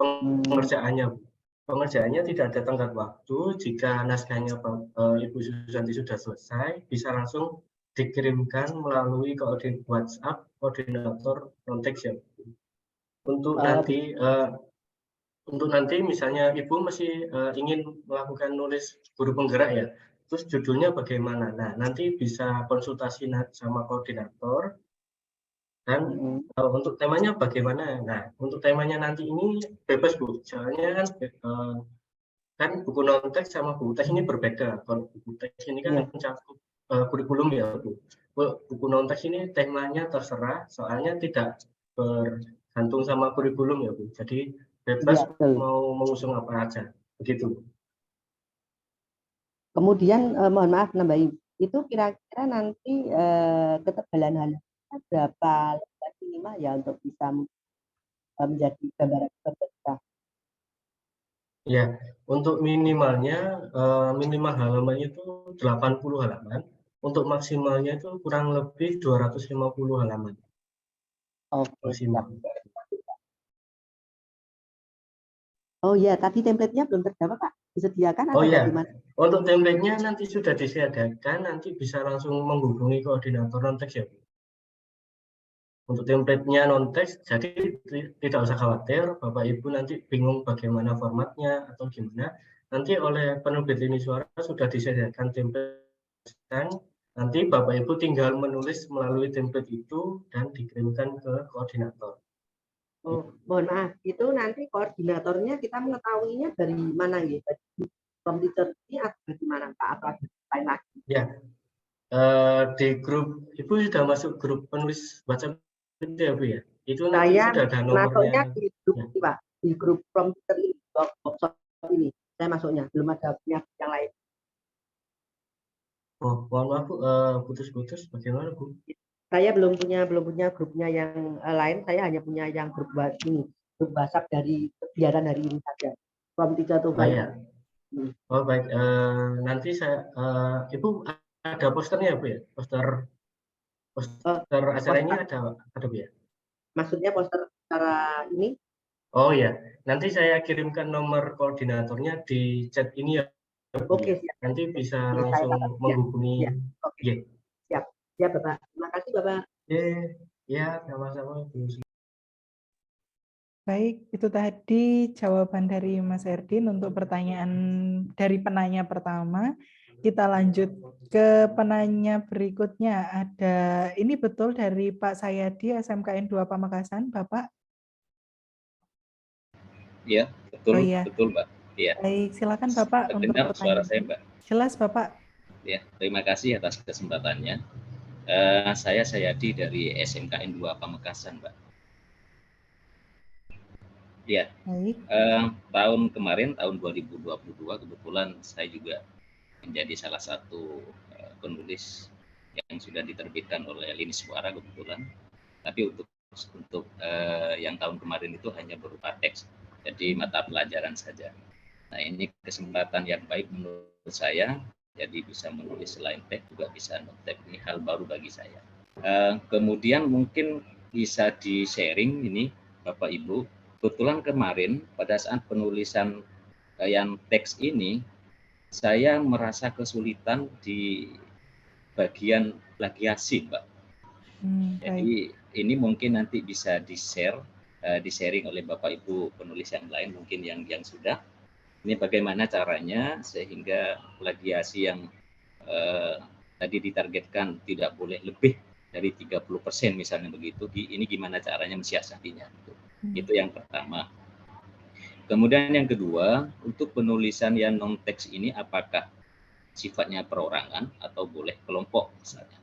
pengerjaannya. Pengerjaannya tidak ada tenggat waktu. Jika naskahnya Ibu Susanti sudah selesai, bisa langsung dikirimkan melalui WhatsApp koordinator non-teks ya. Untuk nanti misalnya Ibu masih ingin melakukan nulis guru penggerak ya, terus judulnya bagaimana? Nah, nanti bisa konsultasi sama koordinator. Dan untuk temanya bagaimana? Nah, untuk temanya nanti ini bebas Bu. Soalnya kan buku non-teks sama buku teks ini berbeda. Kalau buku teks ini kan mencakup kurikulum ya Bu. Buku non-teks ini temanya terserah, soalnya tidak bergantung sama kurikulum ya Bu. Jadi bebas mau mengusung apa aja. Begitu. Kemudian mohon maaf nambahin, itu kira-kira nanti ketebalan halaman berapa lembar minimal ya untuk bisa menjadi gambaran berbeda? Ya, untuk minimalnya minimal halamannya itu 80 halaman, untuk maksimalnya itu kurang lebih 250 halaman. Oke. Maksimal. Oh ya, tadi template-nya belum terjawab Pak. Disediakan atau bagaimana? Untuk template-nya nanti sudah disediakan, nanti bisa langsung menghubungi koordinator non-teks ya Bu. Untuk template-nya non-teks, jadi tidak usah khawatir, Bapak Ibu nanti bingung bagaimana formatnya atau gimana. nanti oleh penerbit Lini Suara sudah disediakan template. Nanti Bapak Ibu tinggal menulis melalui template itu dan dikirimkan ke koordinator. Oh, mohon maaf, itu nanti koordinatornya kita mengetahuinya dari mana ya? Dari from teacher ini atau dari mana Pak? Atau ada lain lagi? Ya, di grup Ibu sudah masuk grup penulis WhatsApp itu ya Bu ya? Itu nanti Saya sudah ada masuknya nomornya. di grup Ya. ini Pak, di grup from teacher ini, workshop ini. Saya masuknya, belum ada punya yang lain. Oh, mohon maaf Bu, putus-putus bagaimana Bu? Saya belum punya grupnya yang lain. Saya hanya punya yang grup ini, grup WhatsApp dari kegiatan hari ini saja. From teacher to Oh ya. Hmm. Oh baik, nanti saya Ibu ada posternya Bu ya? Poster acara ini ada Bu ya? Maksudnya poster acara ini? Oh ya, nanti saya kirimkan nomor koordinatornya di chat ini ya. Oke, siap. Nanti bisa Ya, langsung saya menghubungi. ya. Oke. Ya. Siap. Ya, Bapak. Terima kasih, Bapak. Ya, sama-sama. Baik, itu tadi jawaban dari Mas Erdin untuk pertanyaan dari penanya pertama. Kita lanjut ke penanya berikutnya. Ada ini betul dari Pak Sayadi SMKN 2 Pamekasan, Bapak? Iya, betul, Oh iya. betul Mbak. Iya. Baik, silakan Bapak untuk Dengar suara pertanyaan. saya Mbak? Jelas Bapak. Ya, terima kasih atas kesempatannya. Saya Sayadi dari SMKN 2 Pamekasan, Mbak. Ya, tahun kemarin, tahun 2022, kebetulan saya juga menjadi salah satu penulis yang sudah diterbitkan oleh Lini Suara kebetulan. Tapi untuk yang tahun kemarin itu hanya berupa teks, jadi mata pelajaran saja. Nah, ini kesempatan yang baik menurut saya, jadi bisa menulis selain teks juga bisa non-teks. Ini hal baru bagi saya. Kemudian mungkin bisa di-sharing ini Bapak Ibu. Kebetulan kemarin pada saat penulisan yang teks ini, saya merasa kesulitan di bagian plagiasi, Mbak. Jadi ini mungkin nanti bisa di-share, di-sharing oleh Bapak Ibu penulis yang lain mungkin yang sudah. Ini bagaimana caranya sehingga plagiasi yang tadi ditargetkan tidak boleh lebih dari 30% misalnya begitu. Ini gimana caranya mensiasatinya? Itu yang pertama. Kemudian yang kedua, untuk penulisan yang non-teks ini apakah sifatnya perorangan atau boleh kelompok misalnya?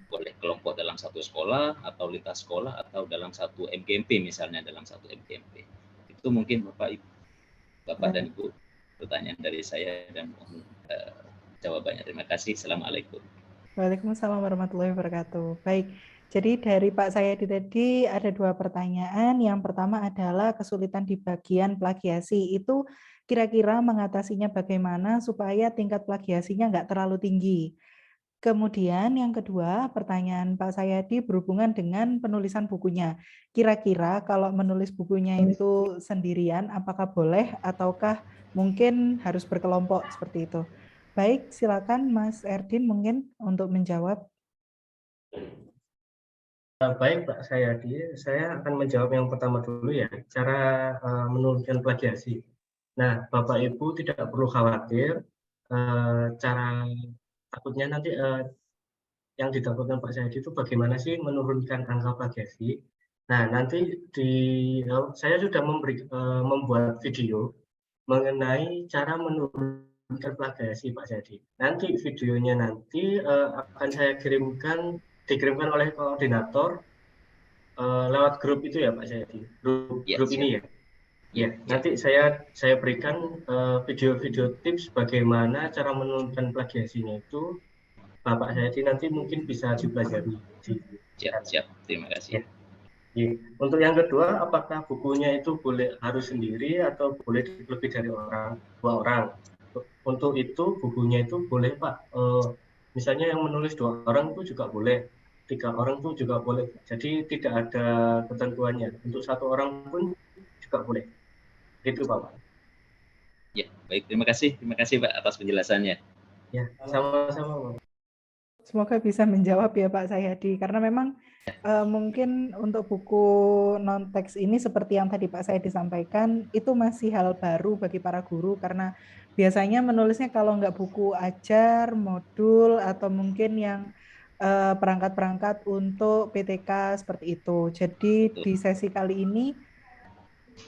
Boleh kelompok dalam satu sekolah atau lintas sekolah atau dalam satu MGMP misalnya dalam satu MGMP. Itu mungkin Bapak dan Ibu pertanyaan dari saya dan mohon jawabannya. Terima kasih. Assalamualaikum. Waalaikumsalam warahmatullahi wabarakatuh. Baik, jadi dari Pak Sayadi tadi ada 2 pertanyaan. Yang pertama adalah kesulitan di bagian plagiasi. Itu kira-kira mengatasinya bagaimana supaya tingkat plagiasinya nggak terlalu tinggi. Kemudian yang kedua, pertanyaan Pak Sayadi berhubungan dengan penulisan bukunya. Kira-kira kalau menulis bukunya itu sendirian, apakah boleh ataukah mungkin harus berkelompok seperti itu? Baik, silakan Mas Erdin mungkin untuk menjawab. Baik Pak Sayadi, saya akan menjawab yang pertama dulu ya, cara menurunkan plagiasi. Nah, Bapak Ibu tidak perlu khawatir, cara takutnya nanti yang ditakutkan Pak Sayadi itu bagaimana sih menurunkan angka plagiasi. Nah, nanti saya sudah membuat video mengenai cara menurunkan plagiasi Pak Sayadi. Nanti videonya akan saya dikirimkan oleh koordinator lewat grup itu ya Pak Sayadi, grup ini ya. Ya, nanti saya berikan video-video tips bagaimana cara menurunkan plagiasinya itu. Bapak Sayadi nanti mungkin bisa dipelajari. Siap, terima kasih. Ya. Untuk yang kedua, apakah bukunya itu harus sendiri atau boleh lebih dari 2 orang? Untuk itu bukunya itu boleh Pak. Misalnya yang menulis 2 orang itu juga boleh, 3 orang itu juga boleh. Jadi tidak ada ketentuannya. Untuk 1 orang pun juga boleh. Gitu Pak. Ya, baik. Terima kasih Pak atas penjelasannya. Ya, sama-sama Pak. Semoga bisa menjawab ya Pak Sayadi, karena memang mungkin untuk buku non-teks ini seperti yang tadi Pak Sayadi sampaikan, itu masih hal baru bagi para guru, karena biasanya menulisnya kalau nggak buku ajar, modul, atau mungkin yang perangkat-perangkat untuk PTK seperti itu. Jadi di sesi kali ini,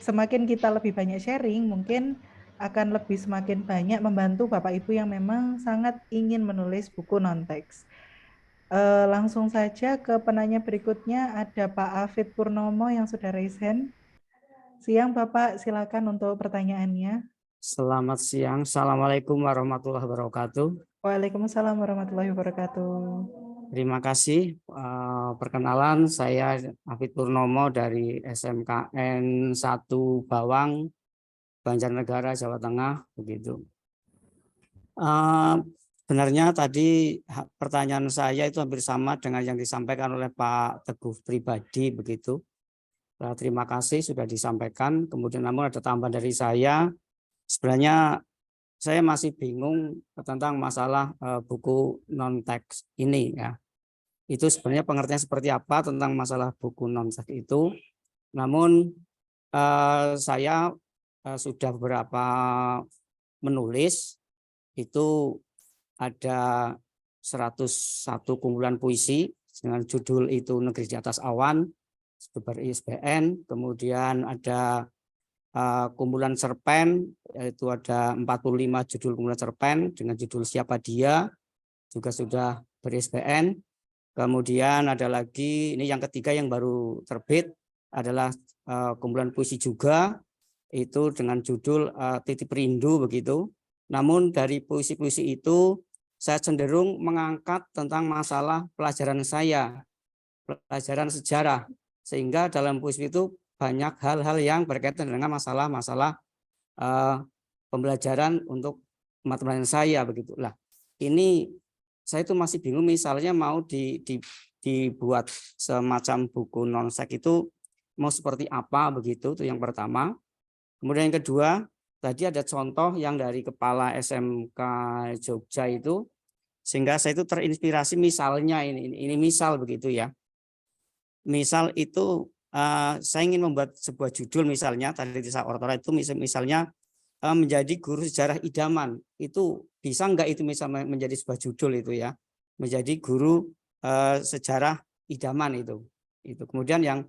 semakin kita lebih banyak sharing, mungkin akan lebih semakin banyak membantu Bapak Ibu yang memang sangat ingin menulis buku non-teks. Langsung saja ke penanya berikutnya, ada Pak Afid Purnomo yang sudah raise hand. Siang Bapak, silakan untuk pertanyaannya. Selamat siang, Assalamualaikum warahmatullahi wabarakatuh. Waalaikumsalam warahmatullahi wabarakatuh. Terima kasih. Perkenalan, saya Afid Purnomo dari SMKN 1 Bawang, Banjarnegara, Jawa Tengah, begitu. Sebenarnya tadi pertanyaan saya itu hampir sama dengan yang disampaikan oleh Pak Teguh pribadi, begitu. Terima kasih sudah disampaikan. Kemudian namun ada tambahan dari saya. Sebenarnya saya masih bingung tentang masalah buku non-teks ini ya. Itu sebenarnya pengertian seperti apa tentang masalah buku non-teks itu. Namun saya sudah beberapa menulis, itu ada 101 kumpulan puisi dengan judul itu Negeri di Atas Awan, ISBN, kemudian ada kumpulan cerpen, yaitu ada 45 judul kumpulan cerpen dengan judul Siapa Dia, juga sudah ber-ISBN. Kemudian ada lagi, ini yang ketiga yang baru terbit, adalah kumpulan puisi juga, itu dengan judul Titip Rindu, begitu. Namun dari puisi-puisi itu, saya cenderung mengangkat tentang masalah pelajaran saya, pelajaran sejarah, sehingga dalam puisi itu banyak hal-hal yang berkaitan dengan masalah-masalah pembelajaran untuk mata pelajaran saya, begitu. Lah, ini saya itu masih bingung, misalnya mau dibuat semacam buku non-teks itu mau seperti apa, begitu. Itu yang pertama. Kemudian yang kedua, tadi ada contoh yang dari kepala SMK Jogja itu, sehingga saya itu terinspirasi, misalnya ini misal begitu ya. Misal itu saya ingin membuat sebuah judul, misalnya tadi Tisa Ortora itu misalnya menjadi guru sejarah idaman. Itu bisa enggak itu misalnya menjadi sebuah judul itu ya, menjadi guru sejarah idaman itu. Kemudian yang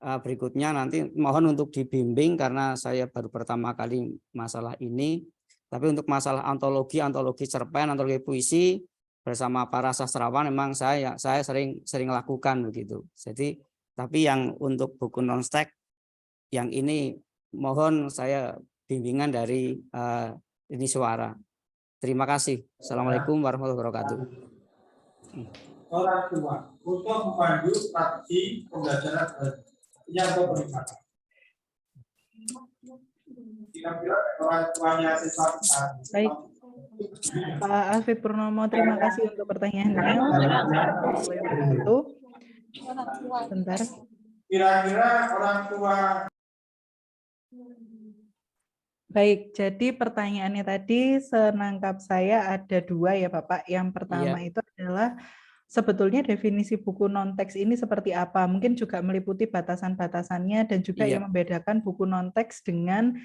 berikutnya nanti mohon untuk dibimbing karena saya baru pertama kali masalah ini. Tapi untuk masalah antologi cerpen, antologi puisi bersama para sastrawan memang saya sering lakukan begitu. Jadi tapi yang untuk buku non-teks yang ini mohon saya bimbingan dari ini suara. Terima kasih. Assalamualaikum warahmatullahi wabarakatuh. Orang tua untuk memandu strategi pembelajaran yang berpeningkatan. Kira-kira orang tuanya siswa. Baik, Pak Afid Purnomo, terima kasih untuk pertanyaannya. Bentar. Kira-kira orang tua. Baik, jadi pertanyaannya tadi senangkap saya ada dua ya Bapak. Yang pertama itu adalah sebetulnya definisi buku non-teks ini seperti apa? Mungkin juga meliputi batasan-batasannya dan juga yang membedakan buku non-teks dengan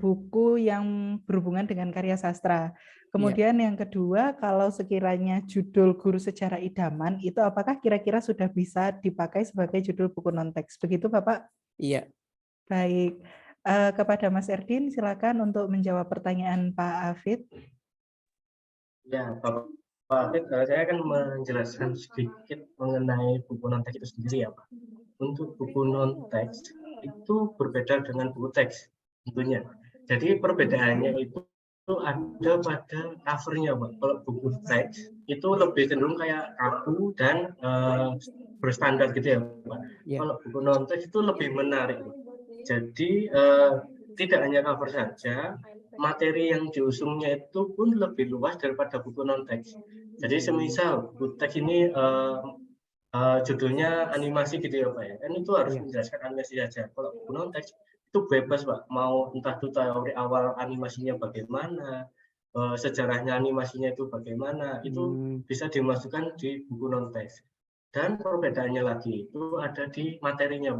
buku yang berhubungan dengan karya sastra. Kemudian yang kedua, kalau sekiranya judul Guru Sejarah Idaman, itu apakah kira-kira sudah bisa dipakai sebagai judul buku non-teks? Begitu Bapak? Iya. Baik. Kepada Mas Erdin, silakan untuk menjawab pertanyaan Pak Afid. Ya, Pak Afid, saya akan menjelaskan sedikit mengenai buku non-teks itu sendiri ya Pak. Untuk buku non-teks itu berbeda dengan buku teks tentunya. Jadi perbedaannya itu ada pada covernya Pak. Kalau buku teks itu lebih cenderung kayak kaku dan berstandar gitu ya Pak. Kalau buku non-teks itu lebih menarik. Jadi tidak hanya cover saja, materi yang diusungnya itu pun lebih luas daripada buku non-teks. Jadi semisal buku teks ini judulnya animasi gitu ya Pak ya, kan itu harus menjelaskan animasi saja. Kalau buku non-teks itu bebas Pak, mau entah itu teori awal animasinya bagaimana, sejarahnya animasinya itu bagaimana, itu bisa dimasukkan di buku non teks. Dan perbedaannya lagi itu ada di materinya,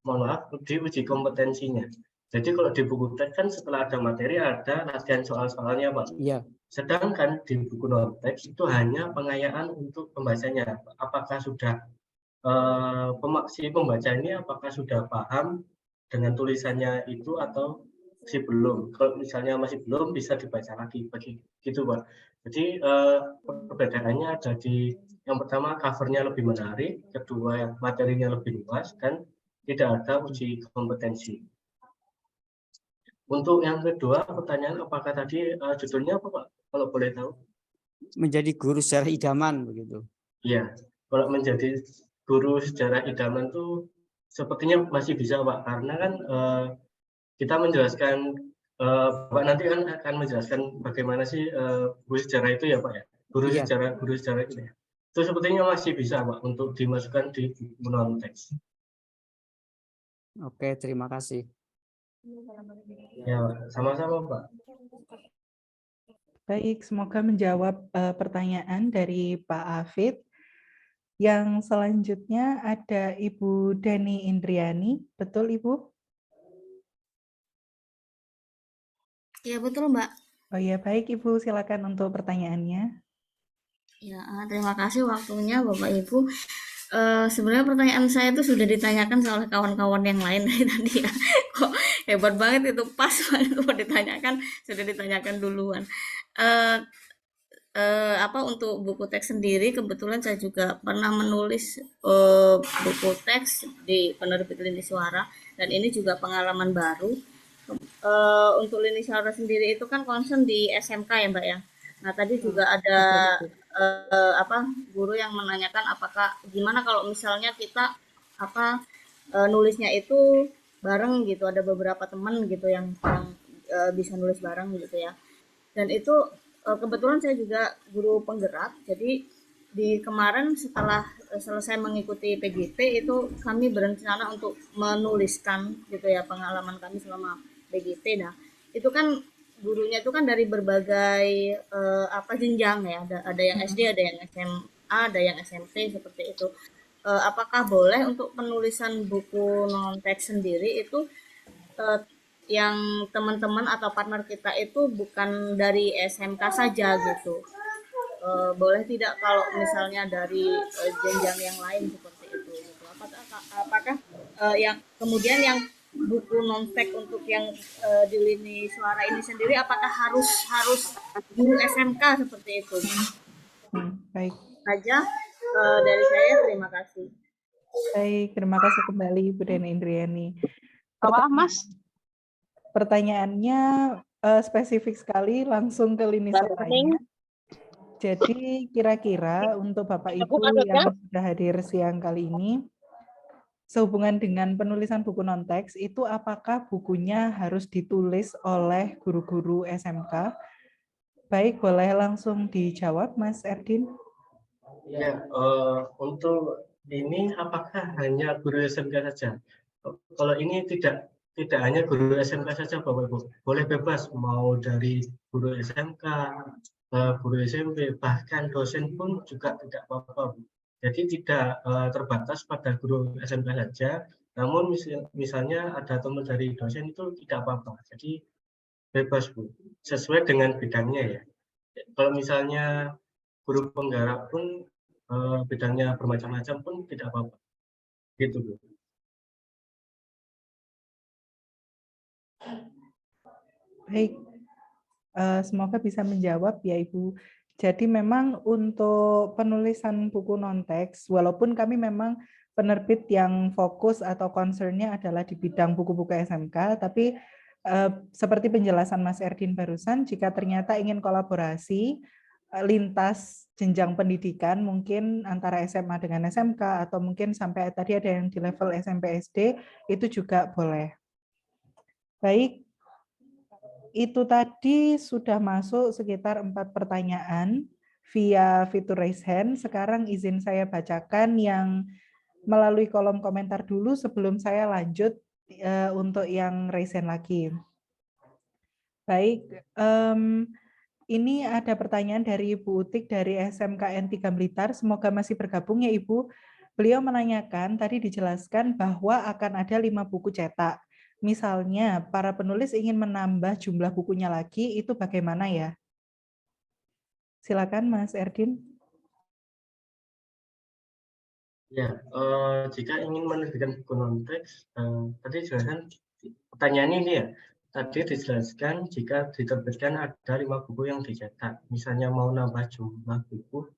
mohon maaf, di uji kompetensinya. Jadi kalau di buku teks kan setelah ada materi ada latihan soal-soalnya, Pak. Iya. Sedangkan di buku non teks itu hanya pengayaan untuk pembacanya. Apakah sudah si pembaca ini apakah sudah paham dengan tulisannya itu atau masih belum? Kalau misalnya masih belum bisa dibaca lagi, begitu, Pak. Jadi perbedaannya ada di yang pertama covernya lebih menarik, kedua materinya lebih luas, dan tidak ada uji kompetensi. Untuk yang kedua, pertanyaan apakah tadi judulnya apa, Pak? Kalau boleh tahu? Menjadi guru sejarah idaman begitu. Iya, kalau menjadi guru sejarah idaman itu sepertinya masih bisa, Pak, karena kan kita menjelaskan, Pak nanti kan akan menjelaskan bagaimana sih guru sejarah itu ya, Pak ya, guru sejarah itu ya. Itu sepertinya masih bisa, Pak, untuk dimasukkan di buku non teks. Oke, terima kasih. Ya, sama-sama, Pak. Baik, semoga menjawab pertanyaan dari Pak Afid. Yang selanjutnya ada Ibu Dani Indriani. Betul, Ibu? Ya, betul, Mbak. Oh ya, baik Ibu, silakan untuk pertanyaannya. Ya, terima kasih waktunya Bapak Ibu. Sebenarnya pertanyaan saya itu sudah ditanyakan oleh kawan-kawan yang lain dari tadi ya. Kok hebat banget itu, pas banget kok ditanyakan, sudah ditanyakan duluan. Untuk buku teks sendiri kebetulan saya juga pernah menulis buku teks di penerbit Lini Suara, dan ini juga pengalaman baru. Untuk Lini Suara sendiri itu kan concern di SMK ya, Mbak ya. Nah, tadi juga ada guru yang menanyakan apakah gimana kalau misalnya kita nulisnya itu bareng gitu, ada beberapa teman gitu yang bisa nulis bareng gitu ya. Dan itu kebetulan saya juga guru penggerak, jadi di kemarin setelah selesai mengikuti PGP itu kami berencana untuk menuliskan gitu ya pengalaman kami selama PGP. Nah, itu kan gurunya itu kan dari berbagai jenjang ya, ada yang SD, ada yang SMA, ada yang SMP seperti itu. Apakah boleh untuk penulisan buku non teks sendiri itu yang teman-teman atau partner kita itu bukan dari SMK saja gitu? Boleh tidak kalau misalnya dari jenjang yang lain seperti itu? Gitu. Apakah yang kemudian yang buku non-teks untuk yang di Lini Suara ini sendiri apakah harus guru SMK seperti itu? Baik. Saja dari saya, terima kasih. Baik, terima kasih kembali Ibu Dani Indriani. Mas. Pertanyaannya spesifik sekali, langsung ke Lini Suaranya. Jadi kira-kira untuk Bapak Ibu yang sudah hadir siang kali ini, sehubungan dengan penulisan buku non-teks, itu apakah bukunya harus ditulis oleh guru-guru SMK? Baik, boleh langsung dijawab, Mas Erdin. Ya, untuk ini apakah hanya guru SMK saja? Kalau ini tidak hanya guru SMK saja, Bapak Ibu. Boleh bebas, mau dari guru SMK, guru SMP, bahkan dosen pun juga tidak apa-apa. Jadi tidak terbatas pada guru SMK saja, namun misalnya ada teman dari dosen itu tidak apa-apa. Jadi bebas, Bu, sesuai dengan bidangnya ya. Kalau misalnya guru penggarap pun bidangnya bermacam-macam pun tidak apa-apa. Gitu, Bu. Baik, semoga bisa menjawab ya Ibu. Jadi memang untuk penulisan buku non-teks, walaupun kami memang penerbit yang fokus atau concern-nya adalah di bidang buku-buku SMK, tapi seperti penjelasan Mas Erdin barusan, jika ternyata ingin kolaborasi lintas jenjang pendidikan, mungkin antara SMA dengan SMK, atau mungkin sampai tadi ada yang di level SMP SD, itu juga boleh. Baik, itu tadi sudah masuk sekitar 4 pertanyaan via fitur raise hand. Sekarang izin saya bacakan yang melalui kolom komentar dulu sebelum saya lanjut untuk yang raise hand lagi. Baik, ini ada pertanyaan dari Ibu Utik dari SMKN 3 Blitar. Semoga masih bergabung ya Ibu. Beliau menanyakan, tadi dijelaskan bahwa akan ada 5 buku cetak. Misalnya, para penulis ingin menambah jumlah bukunya lagi, itu bagaimana ya? Silakan Mas Erdin. Ya, jika ingin menerbitkan buku non-teks, tadi dijelaskan pertanyaannya ini ya. Tadi dijelaskan jika diterbitkan ada 5 buku yang dicetak, misalnya mau nambah jumlah buku,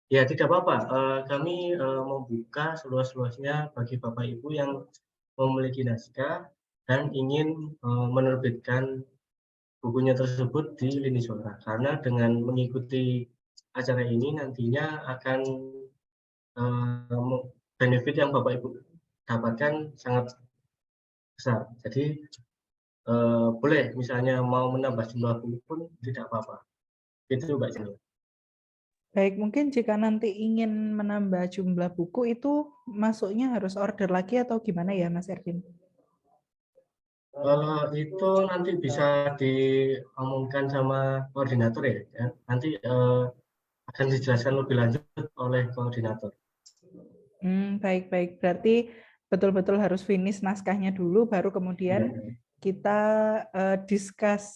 ya tidak apa-apa. Kami membuka seluas-luasnya bagi Bapak Ibu yang memiliki naskah dan ingin menerbitkan bukunya tersebut di Lini Suara. Karena dengan mengikuti acara ini nantinya akan benefit yang Bapak Ibu dapatkan sangat besar. Jadi boleh misalnya mau menambah jumlah buku pun tidak apa-apa. Itu Mbak Jenny. Baik, mungkin jika nanti ingin menambah jumlah buku itu masuknya harus order lagi atau gimana ya Mas Ervin? Itu nanti bisa diomongkan sama koordinator ya. Nanti akan dijelaskan lebih lanjut oleh koordinator. Baik-baik. Berarti betul-betul harus finish naskahnya dulu, baru kemudian kita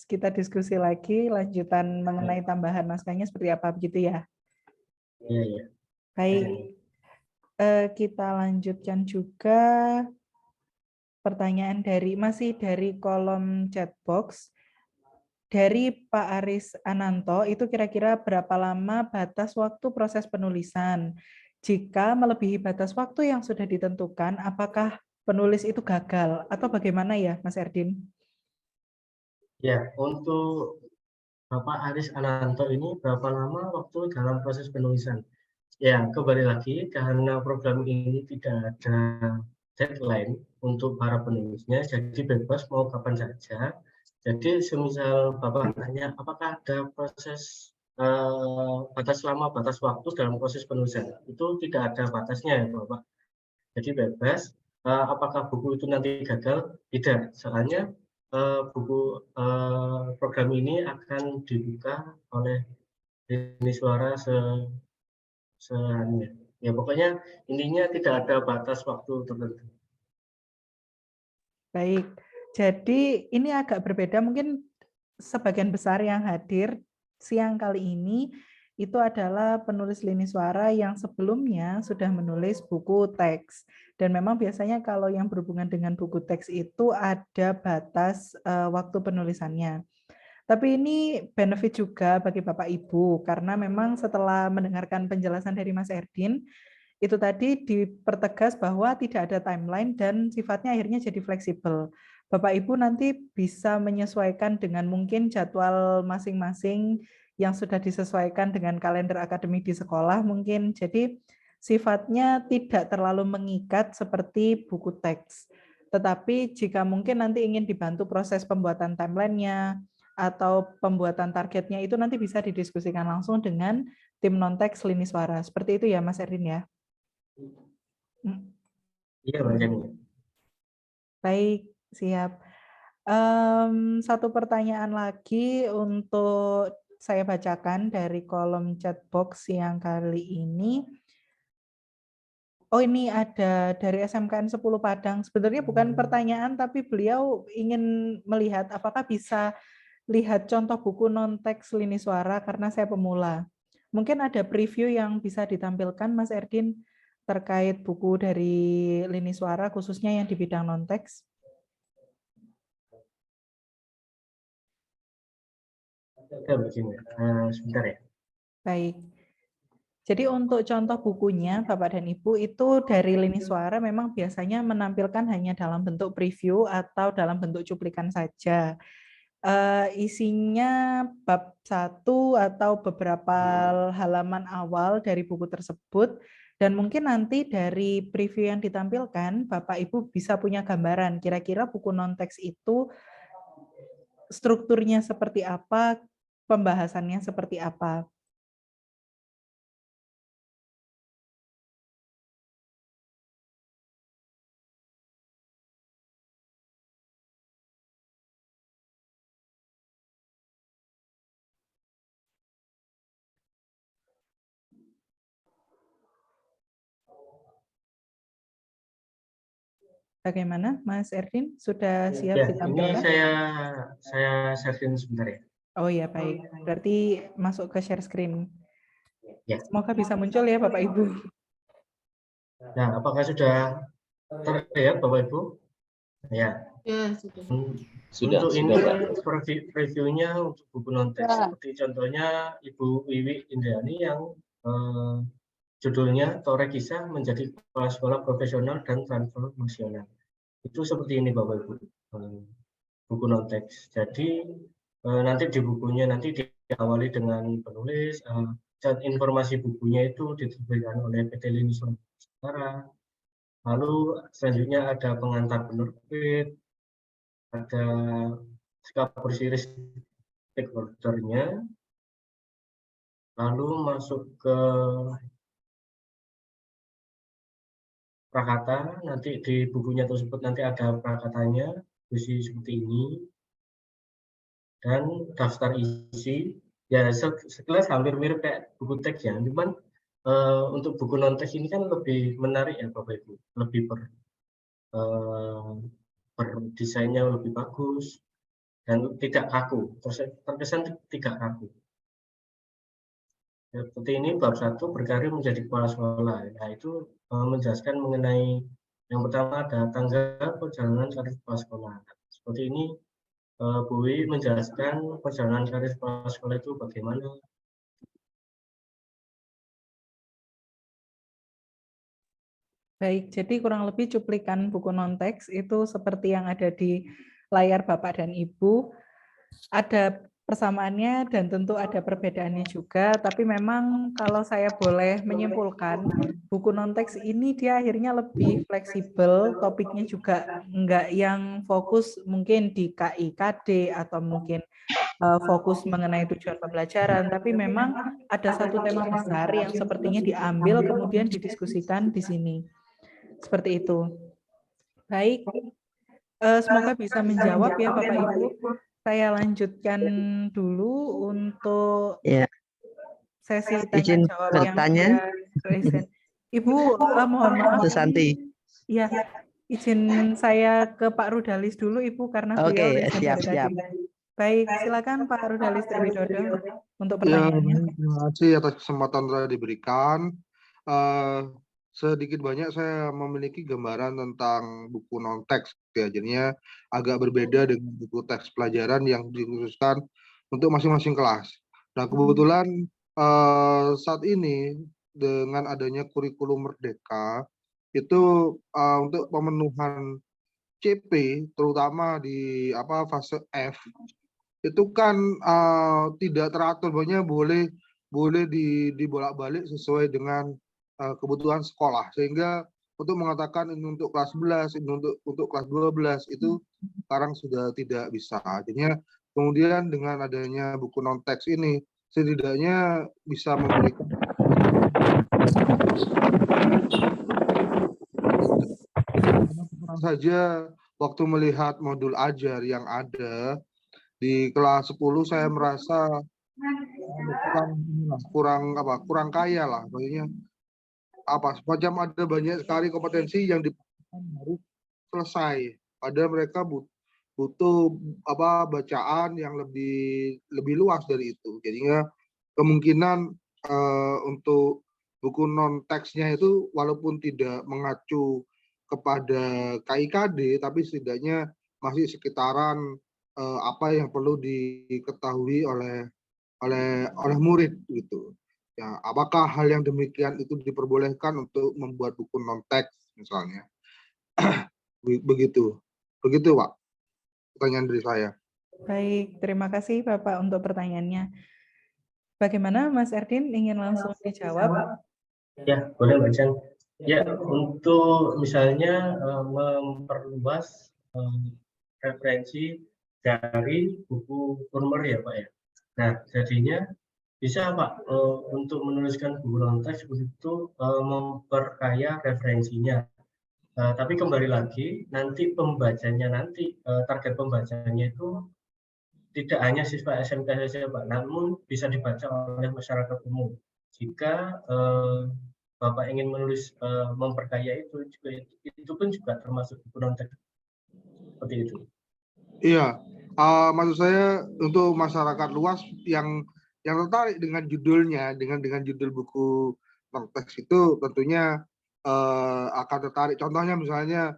kita diskusi lagi lanjutan mengenai tambahan naskahnya seperti apa begitu ya. Iya. Baik, kita lanjutkan juga pertanyaan masih dari kolom chat box. Dari Pak Aris Ananto, itu kira-kira berapa lama batas waktu proses penulisan? Jika melebihi batas waktu yang sudah ditentukan, apakah penulis itu gagal? Atau bagaimana ya, Mas Erdin? Ya, untuk Bapak Aris Ananto ini berapa lama waktu dalam proses penulisan? Ya, kembali lagi, karena program ini tidak ada deadline untuk para penulisnya, jadi bebas mau kapan saja. Jadi semisal Bapak tanya, apakah ada proses batas lama, batas waktu dalam proses penulisan? Itu tidak ada batasnya ya Bapak. Jadi bebas. Apakah buku itu nanti gagal? Tidak. Soalnya buku program ini akan dibuka oleh Lini Suara seharusnya. Ya pokoknya intinya tidak ada batas waktu tertentu. Baik. Jadi ini agak berbeda, mungkin sebagian besar yang hadir siang kali ini itu adalah penulis lini suara yang sebelumnya sudah menulis buku teks. Dan memang biasanya kalau yang berhubungan dengan buku teks itu ada batas waktu penulisannya. Tapi ini benefit juga bagi Bapak Ibu, karena memang setelah mendengarkan penjelasan dari Mas Erdin, itu tadi dipertegas bahwa tidak ada timeline dan sifatnya akhirnya jadi fleksibel. Bapak Ibu nanti bisa menyesuaikan dengan mungkin jadwal masing-masing yang sudah disesuaikan dengan kalender akademik di sekolah mungkin. Jadi sifatnya tidak terlalu mengikat seperti buku teks. Tetapi jika mungkin nanti ingin dibantu proses pembuatan timeline-nya atau pembuatan targetnya itu nanti bisa didiskusikan langsung dengan tim non-teks Lini Suara. Seperti itu ya Mas Erdin ya? Iya, Mbak Jenny. Baik, siap. Satu pertanyaan lagi untuk saya bacakan dari kolom chat box yang kali ini. Oh, ini ada dari SMKN 10 Padang. Sebenarnya bukan pertanyaan, tapi beliau ingin melihat apakah bisa lihat contoh buku non-teks Lini Suara karena saya pemula. Mungkin ada preview yang bisa ditampilkan, Mas Erdin, terkait buku dari Lini Suara, khususnya yang di bidang non-teks. Sebentar ya. Baik. Jadi untuk contoh bukunya, Bapak dan Ibu, itu dari Lini Suara memang biasanya menampilkan hanya dalam bentuk preview atau dalam bentuk cuplikan saja. Isinya bab 1 atau beberapa halaman awal dari buku tersebut, dan mungkin nanti dari preview yang ditampilkan, Bapak Ibu bisa punya gambaran kira-kira buku non-teks itu strukturnya seperti apa, pembahasannya seperti apa. Bagaimana, Mas Erdin? Sudah siap Ya, ini ditampilkan? saya sharing sebentar ya. Oh ya, baik. Berarti masuk ke share screen. Ya. Semoga bisa muncul ya, Bapak Ibu. Nah, apakah sudah terlihat Bapak Ibu? Ya. Ya, sudah. Sudah, Untuk ini Pak. reviewnya untuk buku non-teks seperti contohnya Ibu Wiwi Indrani yang judulnya Torek Kisah Menjadi Kepala Sekolah Profesional dan Transformasional. Itu seperti ini Bapak Ibu, buku non-teks. Jadi nanti di bukunya nanti diawali dengan penulis, dan informasi bukunya itu diterbitkan oleh PT Lini Nusantara. Lalu selanjutnya ada pengantar penerbit, ada cover series stakeholder-nya, lalu masuk ke prakata, nanti di bukunya tersebut nanti ada prakatanya, isi seperti ini, dan daftar isi, ya sekilas hampir mirip kayak buku teks ya, cuman untuk buku non-teks ini kan lebih menarik ya Bapak Ibu, lebih desainnya lebih bagus, dan tidak kaku, terkesan tidak kaku. Seperti ini bab 1 berkarir menjadi kepala sekolah. Nah, itu menjelaskan mengenai yang pertama ada tangga perjalanan karir kepala sekolah. Seperti ini Bu Wi menjelaskan perjalanan karir kepala sekolah itu bagaimana. Baik, jadi kurang lebih cuplikan buku non-teks itu seperti yang ada di layar Bapak dan Ibu. Ada persamaannya dan tentu ada perbedaannya juga, tapi memang kalau saya boleh menyimpulkan, buku non-teks ini dia akhirnya lebih fleksibel, topiknya juga enggak yang fokus mungkin di KIKD atau mungkin fokus mengenai tujuan pembelajaran, tapi memang ada satu tema besar yang sepertinya diambil kemudian didiskusikan di sini. Seperti itu. Baik, semoga bisa menjawab ya Bapak Ibu. Saya lanjutkan dulu untuk sesi tanya jawab yang present. Ibu, mohon maaf. Susanti. Ya, izin saya ke Pak Rudalis dulu Ibu karena beliau siap. Baik, silakan Pak Rudalis Triwidodo untuk pertanyaannya. Terima kasih atas kesempatan yang diberikan. Sedikit banyak saya memiliki gambaran tentang buku non-teks, ya. Jadinya agak berbeda dengan buku teks pelajaran yang dikhususkan untuk masing-masing kelas. Nah, kebetulan saat ini dengan adanya kurikulum Merdeka itu untuk pemenuhan CP terutama di fase F itu kan tidak teratur, banyak boleh dibolak-balik sesuai dengan kebutuhan sekolah, sehingga untuk mengatakan ini untuk kelas 11, ini untuk kelas 12 itu sekarang sudah tidak bisa. Jadinya kemudian dengan adanya buku non-teks ini setidaknya bisa memberikan saja waktu melihat modul ajar yang ada di kelas 10 saya merasa kurang kaya lah, maksudnya semacam ada banyak sekali kompetensi yang harus selesai. Padahal mereka butuh bacaan yang lebih luas dari itu. Jadinya kemungkinan untuk buku non teksnya itu walaupun tidak mengacu kepada KIKD, tapi setidaknya masih sekitaran apa yang perlu diketahui oleh murid gitu. Ya, apakah hal yang demikian itu diperbolehkan untuk membuat buku non-teks misalnya? Begitu, Pak. Pertanyaan dari saya. Baik, terima kasih Bapak untuk pertanyaannya. Bagaimana Mas Erdin, ingin langsung dijawab? Ya, boleh Mbak Jan. Ya, untuk misalnya memperluas referensi dari buku Kurmer ya Pak ya. Nah, jadinya bisa Pak untuk menuliskan buku non-teks itu memperkaya referensinya. Tapi kembali lagi nanti pembacanya target pembacanya itu tidak hanya siswa SMK saja Pak, namun bisa dibaca oleh masyarakat umum. Jika Bapak ingin menulis memperkaya itu pun juga termasuk buku non-teks seperti itu. Iya, maksud saya untuk masyarakat luas yang tertarik dengan judulnya, dengan judul buku non-teks itu tentunya akan tertarik. Contohnya misalnya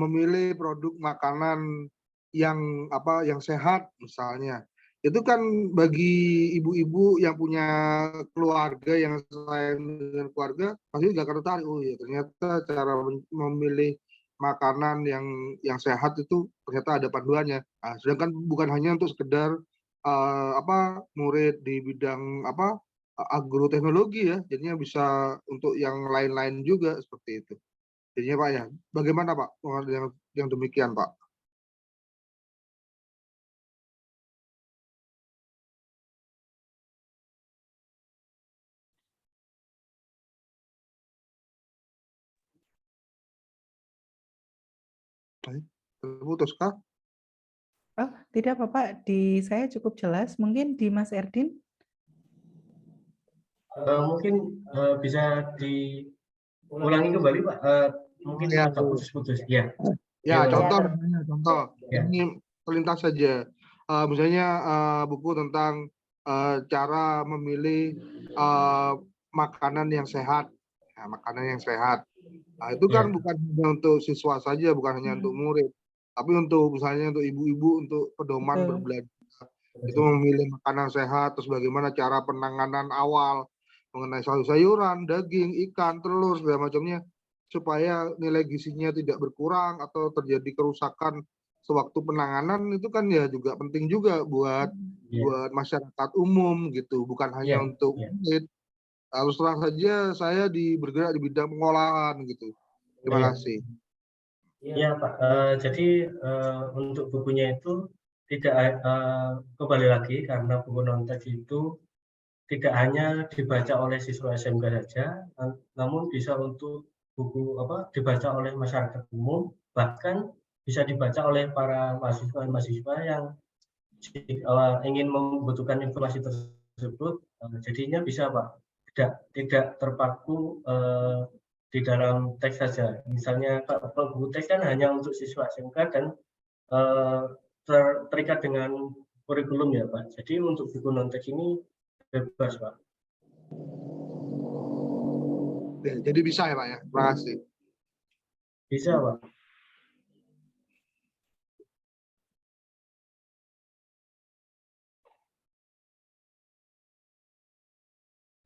memilih produk makanan yang sehat misalnya. Itu kan bagi ibu-ibu yang punya keluarga yang sayang dengan keluarga pasti juga akan tertarik. Oh ya, ternyata cara memilih makanan yang sehat itu ternyata ada panduannya. Nah, sedangkan bukan hanya untuk sekedar murid di bidang agroteknologi ya, jadinya bisa untuk yang lain-lain juga seperti itu. Jadinya Pak ya, bagaimana Pak yang demikian Pak? Terputus kah? Oh, tidak Bapak, di saya cukup jelas. Mungkin di Mas Erdin? Mungkin bisa diulangi kembali Pak. Mungkin ya, agak putus-putus. Ya. Ya, Ya, contoh. Ya. Ini pelintas saja. Misalnya buku tentang cara memilih makanan yang sehat. Nah, makanan yang sehat. Nah, itu kan bukan hanya untuk siswa saja, bukan hanya untuk murid, tapi untuk misalnya untuk ibu-ibu, untuk pedoman berbelanja. Itu memilih makanan sehat, terus bagaimana cara penanganan awal mengenai sayur-sayuran, daging, ikan, telur, segala macamnya, supaya nilai gizinya tidak berkurang atau terjadi kerusakan sewaktu penanganan. Itu kan ya juga penting juga buat masyarakat umum gitu, bukan hanya untuk murid. Terus terang saja saya bergerak di bidang pengolahan gitu. Terima kasih. Ya Pak, jadi untuk bukunya itu tidak kembali lagi karena buku non-teks itu tidak hanya dibaca oleh siswa SMK saja, namun bisa untuk buku dibaca oleh masyarakat umum, bahkan bisa dibaca oleh para mahasiswa yang ingin membutuhkan informasi tersebut. Jadinya bisa Pak, tidak terpaku di dalam teks saja. Misalnya kalau buku teks kan hanya untuk siswa SMK dan terikat dengan kurikulum ya Pak. Jadi untuk buku non teks ini bebas Pak. Jadi bisa ya Pak ya. Terima kasih. Bisa Pak.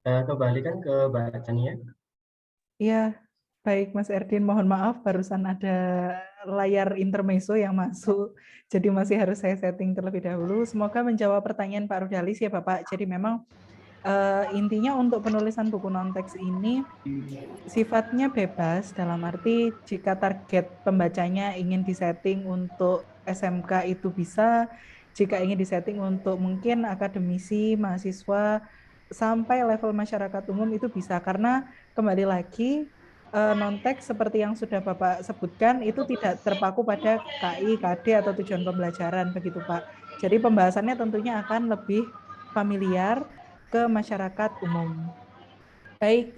Kembalikan ke Mbak Tania. Iya, baik Mas Erdin, mohon maaf barusan ada layar intermezzo yang masuk, jadi masih harus saya setting terlebih dahulu. Semoga menjawab pertanyaan Pak Rudalis ya Bapak. Jadi memang intinya untuk penulisan buku non-teks ini sifatnya bebas, dalam arti jika target pembacanya ingin disetting untuk SMK itu bisa, jika ingin disetting untuk mungkin akademisi, mahasiswa, sampai level masyarakat umum itu bisa, karena kembali lagi non-teks seperti yang sudah Bapak sebutkan itu tidak terpaku pada KI, KD atau tujuan pembelajaran begitu Pak. Jadi pembahasannya tentunya akan lebih familiar ke masyarakat umum. Baik,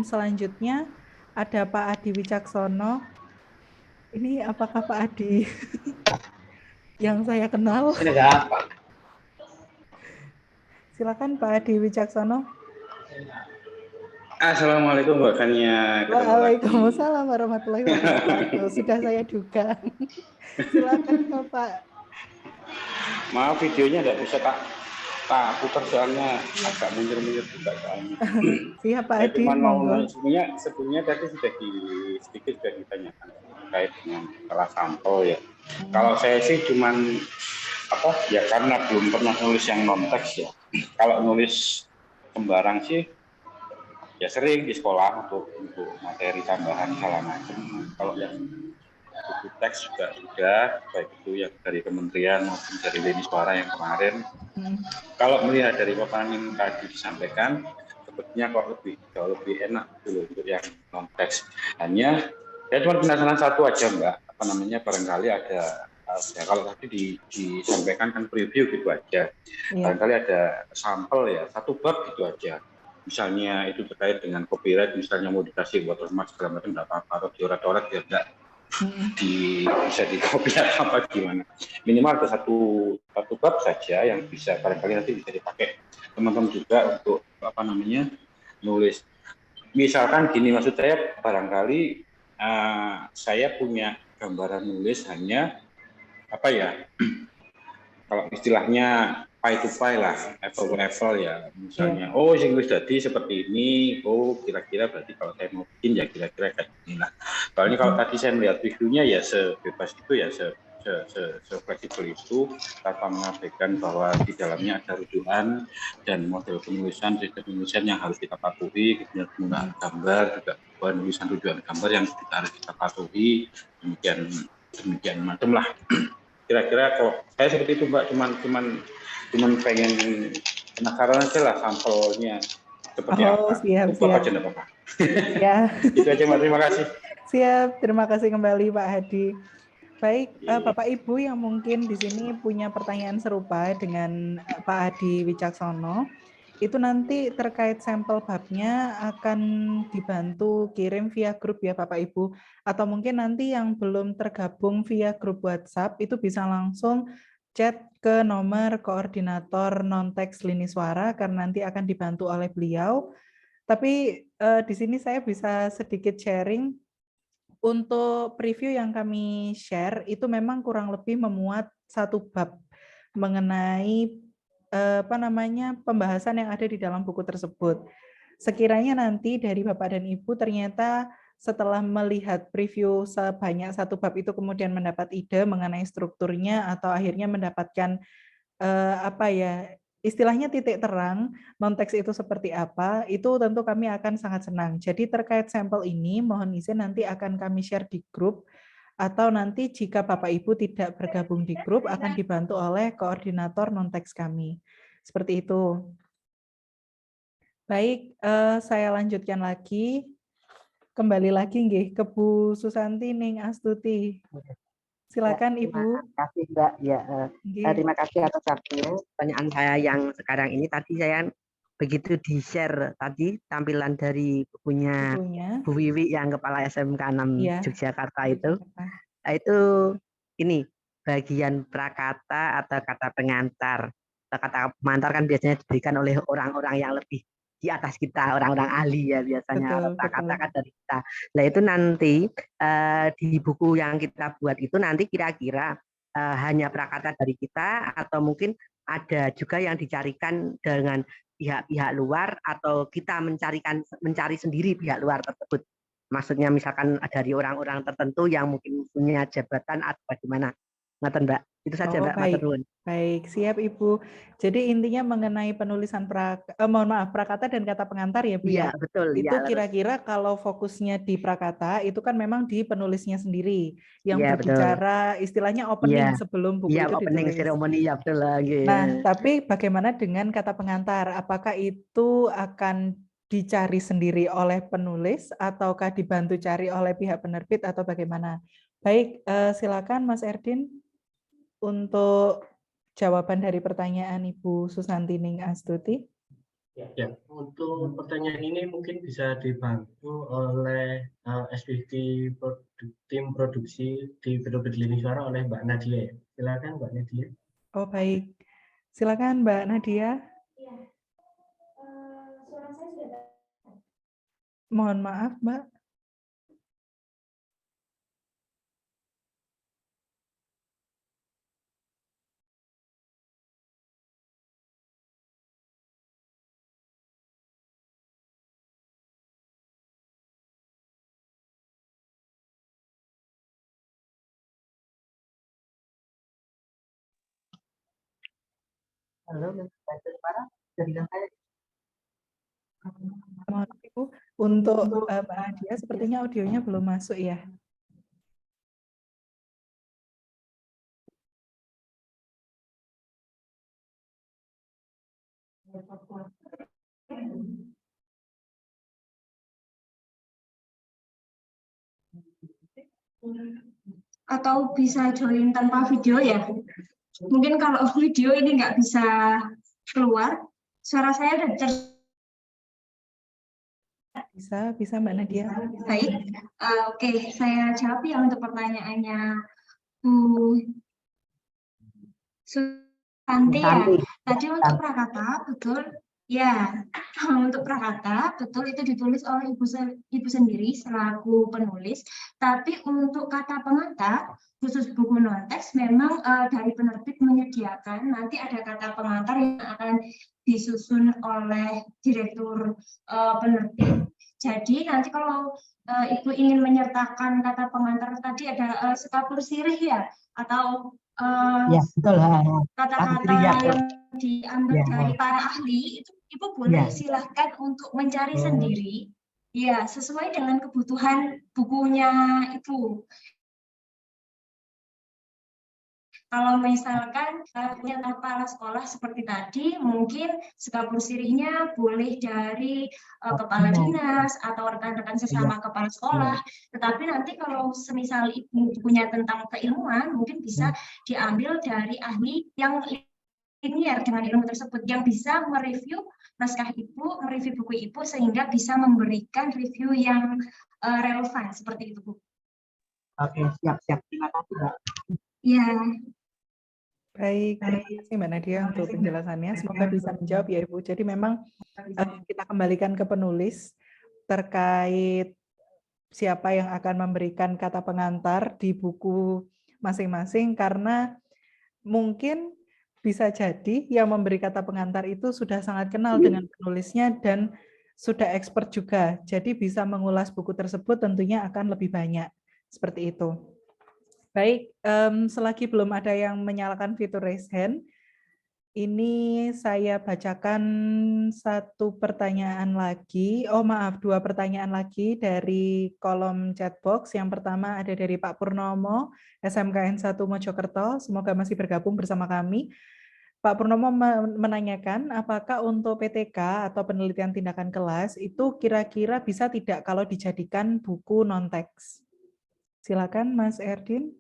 selanjutnya ada Pak Adi Wicaksono. Ini apakah Pak Adi yang saya kenal? Silakan Pak Adi Wicaksono. Assalamualaikum Mbak Kania. Waalaikumsalam warahmatullahi wabarakatuh. Sudah saya duga. Silakan Bapak. Maaf videonya tidak bisa tak putar soalnya agak mundur-mundur juga soalnya. Siap Pak Adi. Sebelumnya tadi sedikit sudah ditanyakan terkait dengan kelas sampel ya. Kalau saya sih cuman karena belum pernah nulis yang non-teks ya. Kalau nulis sembarang sih ya sering di sekolah untuk materi tambahan segala macam. Kalau yang buku teks juga sudah, baik itu yang dari kementerian maupun dari Lini Suara yang kemarin. Kalau melihat dari paparan yang tadi disampaikan, sepertinya kok jauh lebih enak dulu untuk yang non teks. Hanya ya cuma penasaran satu aja Mbak, barangkali ada kalau tadi disampaikan kan preview gitu aja, barangkali ada sampel ya, satu bab gitu aja. misalnya itu terkait dengan copyright, misalnya mau dikasih watermark segala macam, tidak apa-apa, atau diorat-orat tidak bisa di copy atau apa gimana. Minimal ada satu bab saja yang bisa barangkali nanti bisa dipakai teman-teman juga untuk apa namanya nulis. Misalkan gini, maksud saya barangkali saya punya gambaran nulis hanya apa ya, kalau istilahnya pie to pie lah, apple to apple ya, misalnya oh English tadi seperti ini, oh kira-kira berarti kalau saya mau bikin ya kira-kira kayak gini lah. Soalnya kalau tadi saya melihat reviewnya ya sebebas itu ya se-fleksibel itu, tanpa mengabaikan bahwa di dalamnya ada rujukan dan model penulisan, sistem penulisan yang harus kita patuhi, kemudian penggunaan gambar juga, penulisan rujukan gambar yang juga harus kita patuhi, demikian macam lah. Kira-kira kalau saya seperti itu Mbak, cuman pengen penasaran aja lah sampelnya seperti apa. Siap. Aja enggak apa-apa. Ya. Itu aja Mbak, terima kasih. Siap, terima kasih kembali Pak Hadi. Baik, Bapak Ibu yang mungkin di sini punya pertanyaan serupa dengan Pak Hadi Wicaksono, itu nanti terkait sampel babnya akan dibantu kirim via grup ya Bapak Ibu, atau mungkin nanti yang belum tergabung via grup WhatsApp itu bisa langsung chat ke nomor koordinator non-teks lini suara karena nanti akan dibantu oleh beliau. Tapi di sini saya bisa sedikit sharing. Untuk preview yang kami share itu memang kurang lebih memuat satu bab mengenai pembahasan yang ada di dalam buku tersebut. Sekiranya nanti dari Bapak dan Ibu ternyata setelah melihat preview sebanyak satu bab itu kemudian mendapat ide mengenai strukturnya atau akhirnya mendapatkan istilahnya titik terang non-teks itu seperti apa, itu tentu kami akan sangat senang. Jadi terkait sampel ini mohon izin nanti akan kami share di grup, atau nanti jika Bapak Ibu tidak bergabung di grup akan dibantu oleh koordinator non-teks kami. Seperti itu. Baik, saya lanjutkan lagi. Kembali lagi nggih ke Bu Susanti Ning Astuti. Silakan Ibu. Terima kasih Mbak. Ya, terima kasih atas waktunya. Pertanyaan saya yang sekarang ini tadi saya begitu di-share tadi tampilan dari bukunya Bu Wiwi yang kepala SMK 6 Yogyakarta itu. Nah, itu ini bagian prakata atau kata pengantar. Kata pengantar kan biasanya diberikan oleh orang-orang yang lebih di atas kita, orang-orang ahli ya biasanya kata-kata dari kita. Nah itu nanti di buku yang kita buat itu nanti kira-kira hanya prakata dari kita atau mungkin ada juga yang dicarikan dengan pihak-pihak luar atau kita mencari sendiri pihak luar tersebut. Maksudnya misalkan dari orang-orang tertentu yang mungkin punya jabatan atau bagaimana. Ngaten Mbak, itu saja Mbak. Baik, siap Ibu. Jadi intinya mengenai penulisan prakata dan kata pengantar ya Bu ya. Betul. Itu kira-kira kalau fokusnya di prakata itu kan memang di penulisnya sendiri yang berbicara istilahnya opening sebelum buku itu opening ditulis. ceremony ya betul lagi. Nah, tapi bagaimana dengan kata pengantar? Apakah itu akan dicari sendiri oleh penulis ataukah dibantu cari oleh pihak penerbit atau bagaimana? Baik, silakan Mas Erdin untuk jawaban dari pertanyaan Ibu Susanti Ning Astuti. Ya, untuk pertanyaan ini mungkin bisa dibantu oleh SPT tim produksi di Penerbit Lini Suara oleh Mbak Nadia. Silakan Mbak Nadia. Oh baik, silakan Mbak Nadia. Suara saya sudah. Mohon maaf Mbak. Halo, Mohon Ibu, untuk Mbak Nadia sepertinya audionya belum masuk ya. Atau bisa join tanpa video ya? Mungkin kalau video ini nggak bisa keluar, suara saya udah Bisa Mbak Nadia. Baik, oke, saya jawab ya untuk pertanyaannya Bu Susanti ya. Tadi untuk prakata, betul. Ya, untuk prakata, betul itu ditulis oleh ibu sendiri selaku penulis. Tapi untuk kata pengantar, khusus buku non-teks memang dari penerbit menyediakan nanti ada kata pengantar yang akan disusun oleh direktur penerbit. Jadi nanti kalau Ibu ingin menyertakan kata pengantar tadi ada sekapur sirih ya, atau Ya, betul. kata-kata yang diambil dari para ahli itu Ibu boleh silahkan untuk mencari sendiri ya sesuai dengan kebutuhan bukunya Ibu. Kalau misalkan punya kepala sekolah seperti tadi, mungkin sekapur sirihnya boleh dari kepala dinas atau rekan-rekan sesama kepala sekolah. Tetapi nanti kalau semisal Ibu punya tentang keilmuan, mungkin bisa diambil dari ahli yang linier dengan ilmu tersebut, yang bisa mereview naskah Ibu, mereview buku Ibu, sehingga bisa memberikan review yang relevan, seperti itu, Bu. Oke, siap. Terima kasih, Mbak. Ya. Baik, terima kasih Mbak Nadia untuk penjelasannya. Semoga bisa menjawab ya Ibu. Jadi memang kita kembalikan ke penulis terkait siapa yang akan memberikan kata pengantar di buku masing-masing, karena mungkin bisa jadi yang memberi kata pengantar itu sudah sangat kenal dengan penulisnya dan sudah expert juga. Jadi bisa mengulas buku tersebut tentunya akan lebih banyak. Seperti itu. Baik, selagi belum ada yang menyalakan fitur raise hand, ini saya bacakan satu pertanyaan lagi. Oh maaf, 2 pertanyaan lagi dari kolom chat box. Yang pertama ada dari Pak Purnomo, SMKN 1 Mojokerto. Semoga masih bergabung bersama kami. Pak Purnomo menanyakan, apakah untuk PTK atau penelitian tindakan kelas itu kira-kira bisa tidak kalau dijadikan buku non-teks? Silakan Mas Erdin.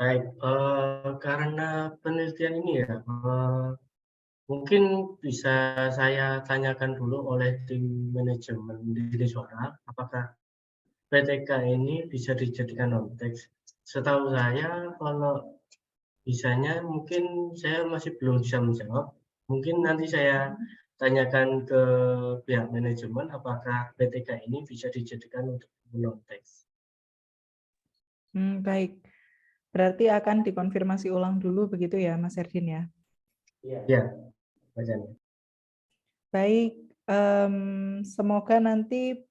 Baik, karena penelitian ini ya, mungkin bisa saya tanyakan dulu oleh tim manajemen di suara, apakah PTK ini bisa dijadikan non-teks. Setahu saya, kalau bisanya mungkin saya masih belum bisa menjawab. Mungkin nanti saya tanyakan ke pihak manajemen, apakah PTK ini bisa dijadikan untuk non-teks. Baik. Berarti akan dikonfirmasi ulang dulu begitu ya, Mas Erdin ya? Ya, bacanya. Baik, semoga nanti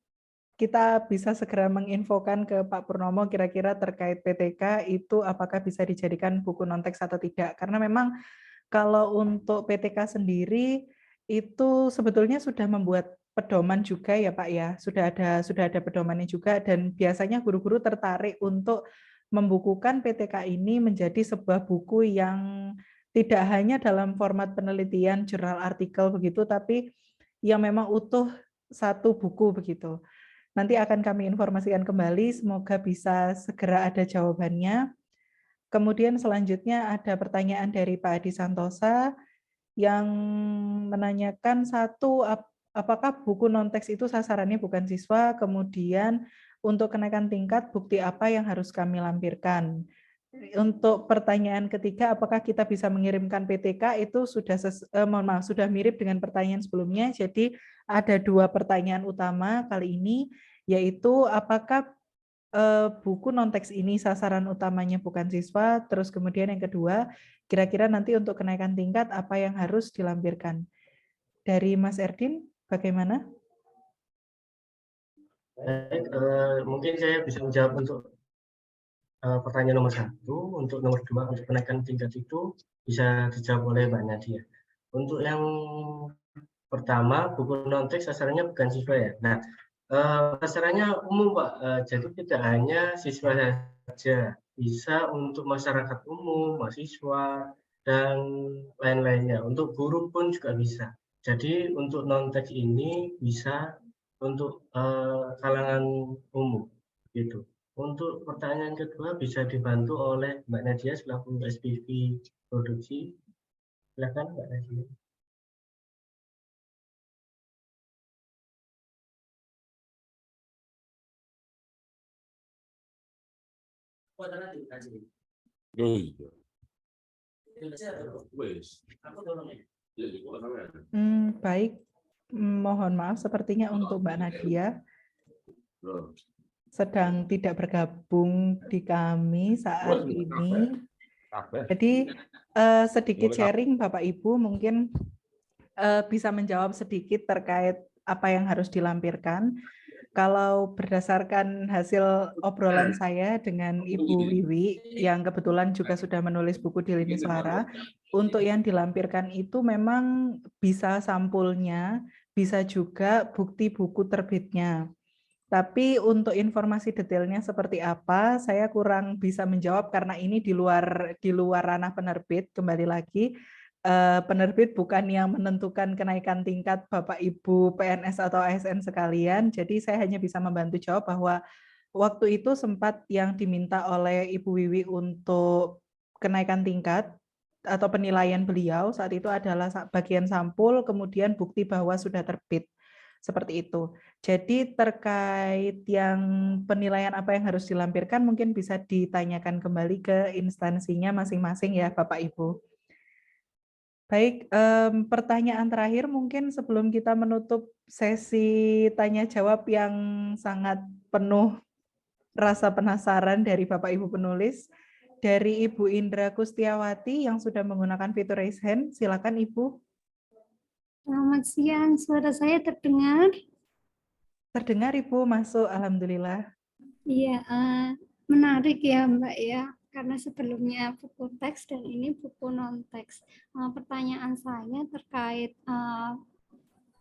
kita bisa segera menginfokan ke Pak Purnomo kira-kira terkait PTK itu apakah bisa dijadikan buku non-teks atau tidak. Karena memang kalau untuk PTK sendiri itu sebetulnya sudah membuat pedoman juga ya Pak ya, sudah ada pedomannya juga, dan biasanya guru-guru tertarik untuk membukukan PTK ini menjadi sebuah buku yang tidak hanya dalam format penelitian, jurnal artikel begitu, tapi yang memang utuh satu buku begitu. Nanti akan kami informasikan kembali, semoga bisa segera ada jawabannya. Kemudian selanjutnya ada pertanyaan dari Pak Adi Santosa yang menanyakan satu, apakah buku non-teks itu sasarannya bukan siswa, kemudian untuk kenaikan tingkat bukti apa yang harus kami lampirkan. Untuk pertanyaan ketiga, apakah kita bisa mengirimkan PTK, itu sudah mirip dengan pertanyaan sebelumnya. Jadi ada 2 pertanyaan utama kali ini, yaitu apakah buku non-teks ini sasaran utamanya bukan siswa, terus kemudian yang kedua, kira-kira nanti untuk kenaikan tingkat apa yang harus dilampirkan. Dari Mas Erdin, bagaimana? Baik, mungkin saya bisa menjawab untuk pertanyaan nomor 1, untuk nomor 2, untuk kenaikan tingkat itu bisa dijawab oleh Mbak Nadia. Untuk yang pertama, buku non-teks sasarannya bukan siswa ya. Nah, sasarannya umum Pak, jadi tidak hanya siswa saja, bisa untuk masyarakat umum, mahasiswa, dan lain-lainnya. Untuk guru pun juga bisa. Jadi untuk non-teks ini bisa untuk kalangan umum, gitu. Untuk pertanyaan kedua bisa dibantu oleh Mbak Nadia selaku SPV produksi. Silakan Mbak Nadia. Baik, mohon maaf sepertinya untuk Mbak Nadia sedang tidak bergabung di kami saat ini. Jadi sedikit sharing Bapak Ibu mungkin bisa menjawab sedikit terkait apa yang harus dilampirkan. Kalau berdasarkan hasil obrolan saya dengan Ibu Wiwi yang kebetulan juga sudah menulis buku di Lini Suara, untuk yang dilampirkan itu memang bisa sampulnya, bisa juga bukti buku terbitnya. Tapi untuk informasi detailnya seperti apa, saya kurang bisa menjawab karena ini di luar ranah penerbit. Kembali lagi, penerbit bukan yang menentukan kenaikan tingkat Bapak Ibu PNS atau ASN sekalian. Jadi saya hanya bisa membantu jawab bahwa waktu itu sempat yang diminta oleh Ibu Wiwi untuk kenaikan tingkat atau penilaian beliau saat itu adalah bagian sampul, kemudian bukti bahwa sudah terbit. Seperti itu. Jadi terkait yang penilaian apa yang harus dilampirkan mungkin bisa ditanyakan kembali ke instansinya masing-masing ya Bapak Ibu. Baik, pertanyaan terakhir mungkin sebelum kita menutup sesi tanya jawab yang sangat penuh rasa penasaran dari Bapak Ibu penulis. Dari Ibu Indra Kustiawati yang sudah menggunakan fitur raise hand, silakan Ibu. Selamat siang, suara saya terdengar? Terdengar Ibu, masuk, alhamdulillah. Iya, menarik ya Mbak ya, karena sebelumnya buku teks dan ini buku non-teks. Pertanyaan saya terkait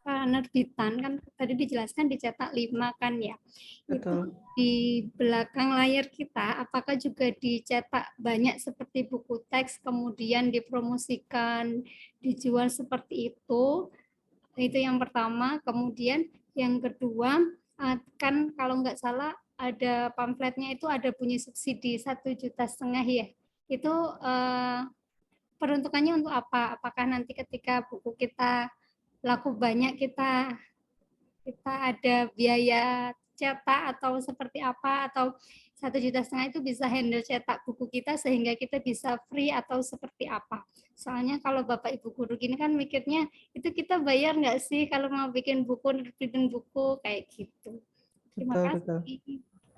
penerbitan, kan tadi dijelaskan dicetak 5 kan ya. Betul. Itu di belakang layar kita, apakah juga dicetak banyak seperti buku teks, kemudian dipromosikan, dijual seperti itu? Itu yang pertama. Kemudian yang kedua, kan kalau nggak salah ada pamfletnya itu ada bunyi subsidi 1,5 juta ya. Itu peruntukannya untuk apa? Apakah nanti ketika buku kita laku banyak kita ada biaya cetak atau seperti apa, atau 1,5 juta itu bisa handle cetak buku kita sehingga kita bisa free atau seperti apa? Soalnya kalau Bapak Ibu guru gini kan mikirnya itu kita bayar nggak sih kalau mau bikin buku, nerbitin buku kayak gitu. Terima kasih. Betul.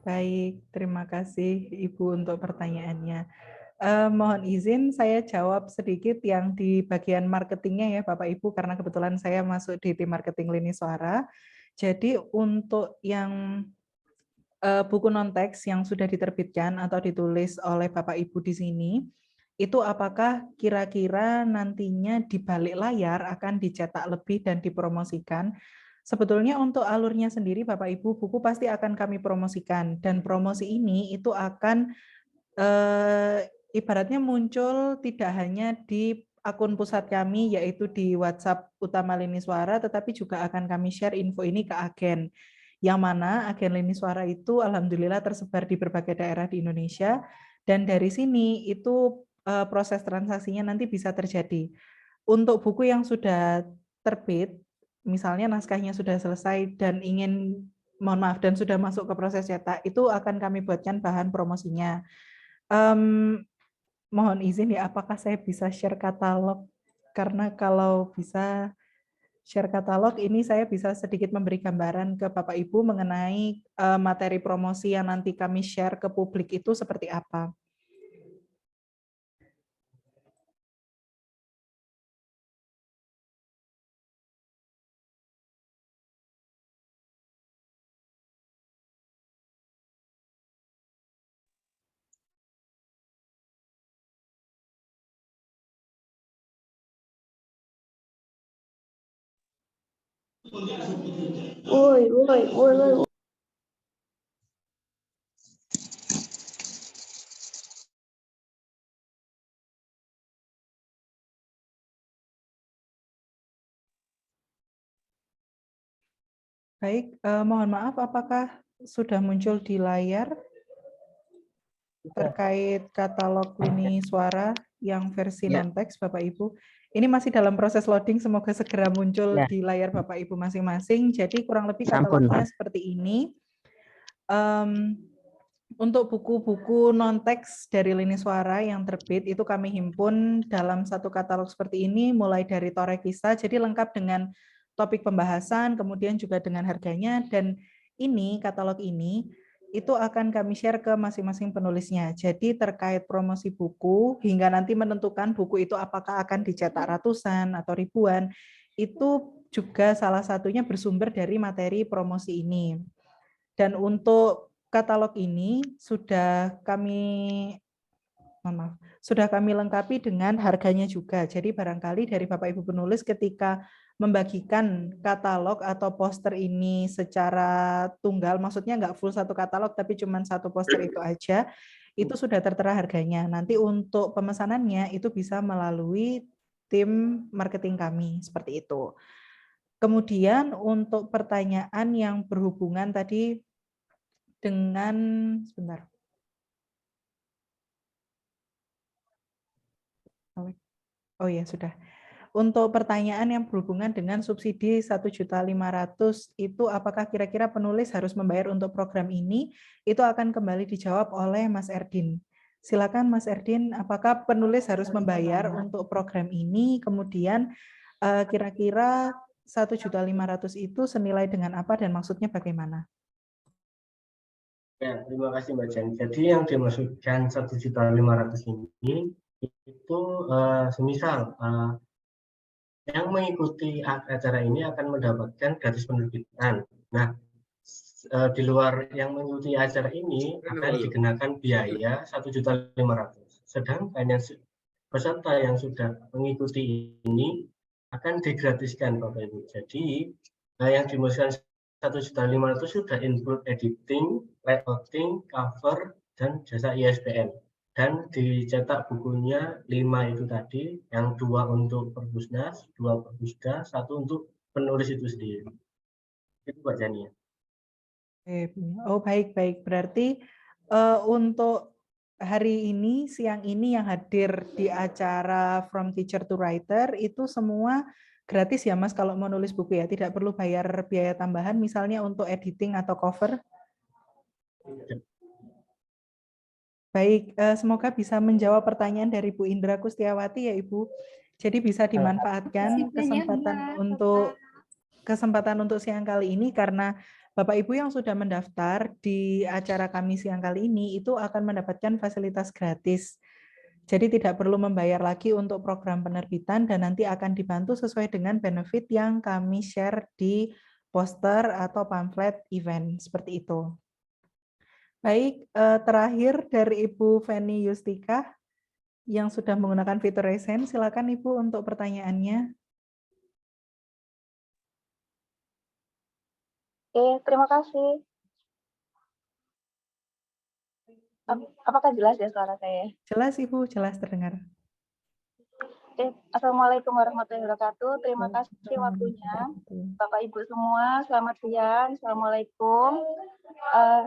Baik, terima kasih Ibu untuk pertanyaannya. Mohon izin saya jawab sedikit yang di bagian marketingnya ya Bapak Ibu, karena kebetulan saya masuk di tim marketing Lini Suara. Jadi untuk yang buku non-teks yang sudah diterbitkan atau ditulis oleh Bapak Ibu di sini, itu apakah kira-kira nantinya di balik layar akan dicetak lebih dan dipromosikan? Sebetulnya untuk alurnya sendiri Bapak Ibu, buku pasti akan kami promosikan, dan promosi ini itu akan ibaratnya muncul tidak hanya di akun pusat kami, yaitu di WhatsApp utama Lini Suara, tetapi juga akan kami share info ini ke agen. Yang mana agen Lini Suara itu alhamdulillah tersebar di berbagai daerah di Indonesia, dan dari sini itu proses transaksinya nanti bisa terjadi. Untuk buku yang sudah terbit, misalnya naskahnya sudah selesai dan dan sudah masuk ke proses cetak, itu akan kami buatkan bahan promosinya. Mohon izin ya, apakah saya bisa share katalog? Karena kalau bisa share katalog, ini saya bisa sedikit memberi gambaran ke Bapak Ibu mengenai materi promosi yang nanti kami share ke publik itu seperti apa. Woi. Baik, mohon maaf, apakah sudah muncul di layar terkait katalog Lini Suara yang versi non-teks, Bapak Ibu? Ini masih dalam proses loading, semoga segera muncul di layar Bapak Ibu masing-masing. Jadi kurang lebih katalognya seperti ini. Untuk buku-buku non-teks dari Lini Suara yang terbit itu kami himpun dalam satu katalog seperti ini, mulai dari Torek Kisah, jadi lengkap dengan topik pembahasan, kemudian juga dengan harganya, dan ini, katalog ini, itu akan kami share ke masing-masing penulisnya. Jadi terkait promosi buku, hingga nanti menentukan buku itu apakah akan dicetak ratusan atau ribuan, itu juga salah satunya bersumber dari materi promosi ini. Dan untuk katalog ini sudah kami lengkapi dengan harganya juga. Jadi barangkali dari Bapak Ibu penulis ketika membagikan katalog atau poster ini secara tunggal, maksudnya nggak full satu katalog tapi cuma satu poster itu aja, itu sudah tertera harganya. Nanti untuk pemesanannya itu bisa melalui tim marketing kami, seperti itu. Kemudian untuk pertanyaan yang berhubungan tadi dengan sebentar. Oh ya, sudah. Untuk pertanyaan yang berhubungan dengan subsidi 1.500.000 itu apakah kira-kira penulis harus membayar untuk program ini? Itu akan kembali dijawab oleh Mas Erdin. Silakan Mas Erdin, apakah penulis harus membayar untuk program ini? Kemudian kira-kira 1.500.000 itu senilai dengan apa dan maksudnya bagaimana? Ya, terima kasih Mbak Jen. Jadi yang dimaksudkan 1.500.000 ini itu semisal yang mengikuti acara ini akan mendapatkan gratis penerbitan. Nah, di luar yang mengikuti acara ini akan dikenakan biaya 1.500.000. Sedangkan yang peserta yang sudah mengikuti ini akan digratiskan Bapak Ibu. Jadi yang dimaksudkan 1.500.000 sudah include editing, layouting, cover, dan jasa ISBN. Dan dicetak bukunya 5 itu tadi, yang 2 untuk Perpusnas, 2 Perpusda, 1 untuk penulis itu sendiri. Itu Mbak Jani. Oh baik. Berarti untuk hari ini, siang ini yang hadir di acara From Teacher to Writer, itu semua gratis ya Mas kalau mau nulis buku ya? Tidak perlu bayar biaya tambahan misalnya untuk editing atau cover? Baik, semoga bisa menjawab pertanyaan dari Bu Indra Kustiawati ya Ibu. Jadi bisa dimanfaatkan kesempatan untuk siang kali ini karena Bapak Ibu yang sudah mendaftar di acara kami siang kali ini itu akan mendapatkan fasilitas gratis. Jadi tidak perlu membayar lagi untuk program penerbitan dan nanti akan dibantu sesuai dengan benefit yang kami share di poster atau pamflet event seperti itu. Baik, terakhir dari Ibu Feni Yustika yang sudah menggunakan fitur Resen, silakan Ibu untuk pertanyaannya. Terima kasih. Apakah jelas ya suara saya? Jelas Ibu, jelas terdengar. Assalamualaikum warahmatullahi wabarakatuh. Terima kasih waktunya. Bapak Ibu semua, selamat siang. Assalamualaikum.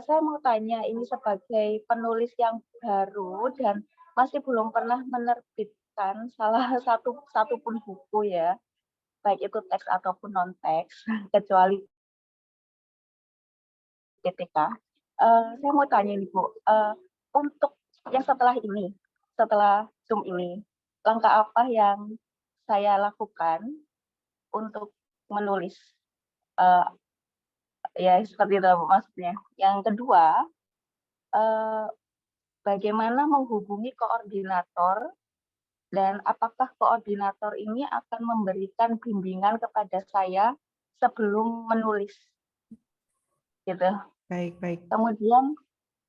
Saya mau tanya, ini sebagai penulis yang baru dan masih belum pernah menerbitkan salah satu pun buku ya, baik itu teks ataupun non teks, kecuali PTK. Saya mau tanya nih Bu, untuk yang setelah ini, setelah Zoom ini, langkah apa yang saya lakukan untuk menulis? Ya seperti itu maksudnya. Yang kedua, bagaimana menghubungi koordinator dan apakah koordinator ini akan memberikan bimbingan kepada saya sebelum menulis? Gitu. Baik. Kemudian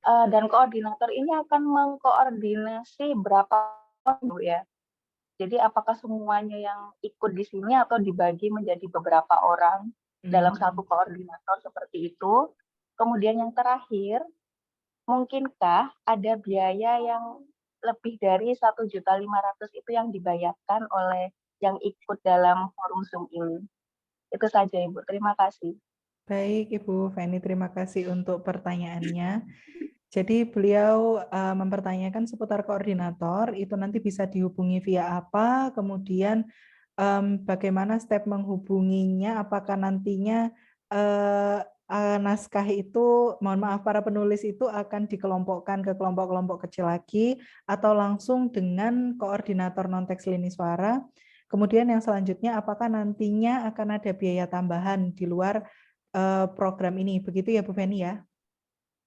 dan koordinator ini akan mengkoordinasi berapa Bu ya? Jadi apakah semuanya yang ikut di sini atau dibagi menjadi beberapa orang dalam satu koordinator seperti itu? Kemudian yang terakhir, mungkinkah ada biaya yang lebih dari 1.500.000 itu yang dibayarkan oleh yang ikut dalam forum Zoom ini? Itu saja Ibu, terima kasih. Baik Ibu Feni, terima kasih untuk pertanyaannya. Jadi beliau mempertanyakan seputar koordinator, itu nanti bisa dihubungi via apa, kemudian bagaimana step menghubunginya, apakah nantinya naskah itu, mohon maaf, para penulis itu akan dikelompokkan ke kelompok-kelompok kecil lagi atau langsung dengan koordinator non-teks lini suara. Kemudian yang selanjutnya, apakah nantinya akan ada biaya tambahan di luar program ini? Begitu ya Bu Feni ya?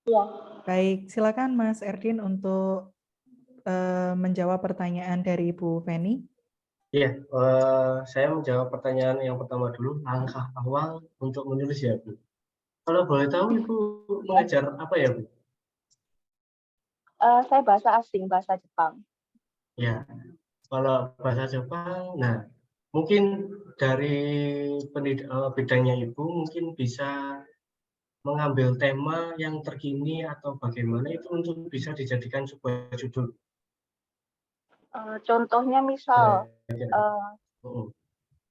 Iya. Baik, silakan Mas Erdin untuk menjawab pertanyaan dari Bu Feni. Iya, saya menjawab pertanyaan yang pertama dulu, langkah awal untuk menulis ya Bu. Kalau boleh tahu Ibu mengajar apa ya Bu? Saya bahasa asing, bahasa Jepang. Ya, kalau bahasa Jepang, nah mungkin dari bidangnya Ibu mungkin bisa mengambil tema yang terkini atau bagaimana itu untuk bisa dijadikan sebuah judul. Contohnya misal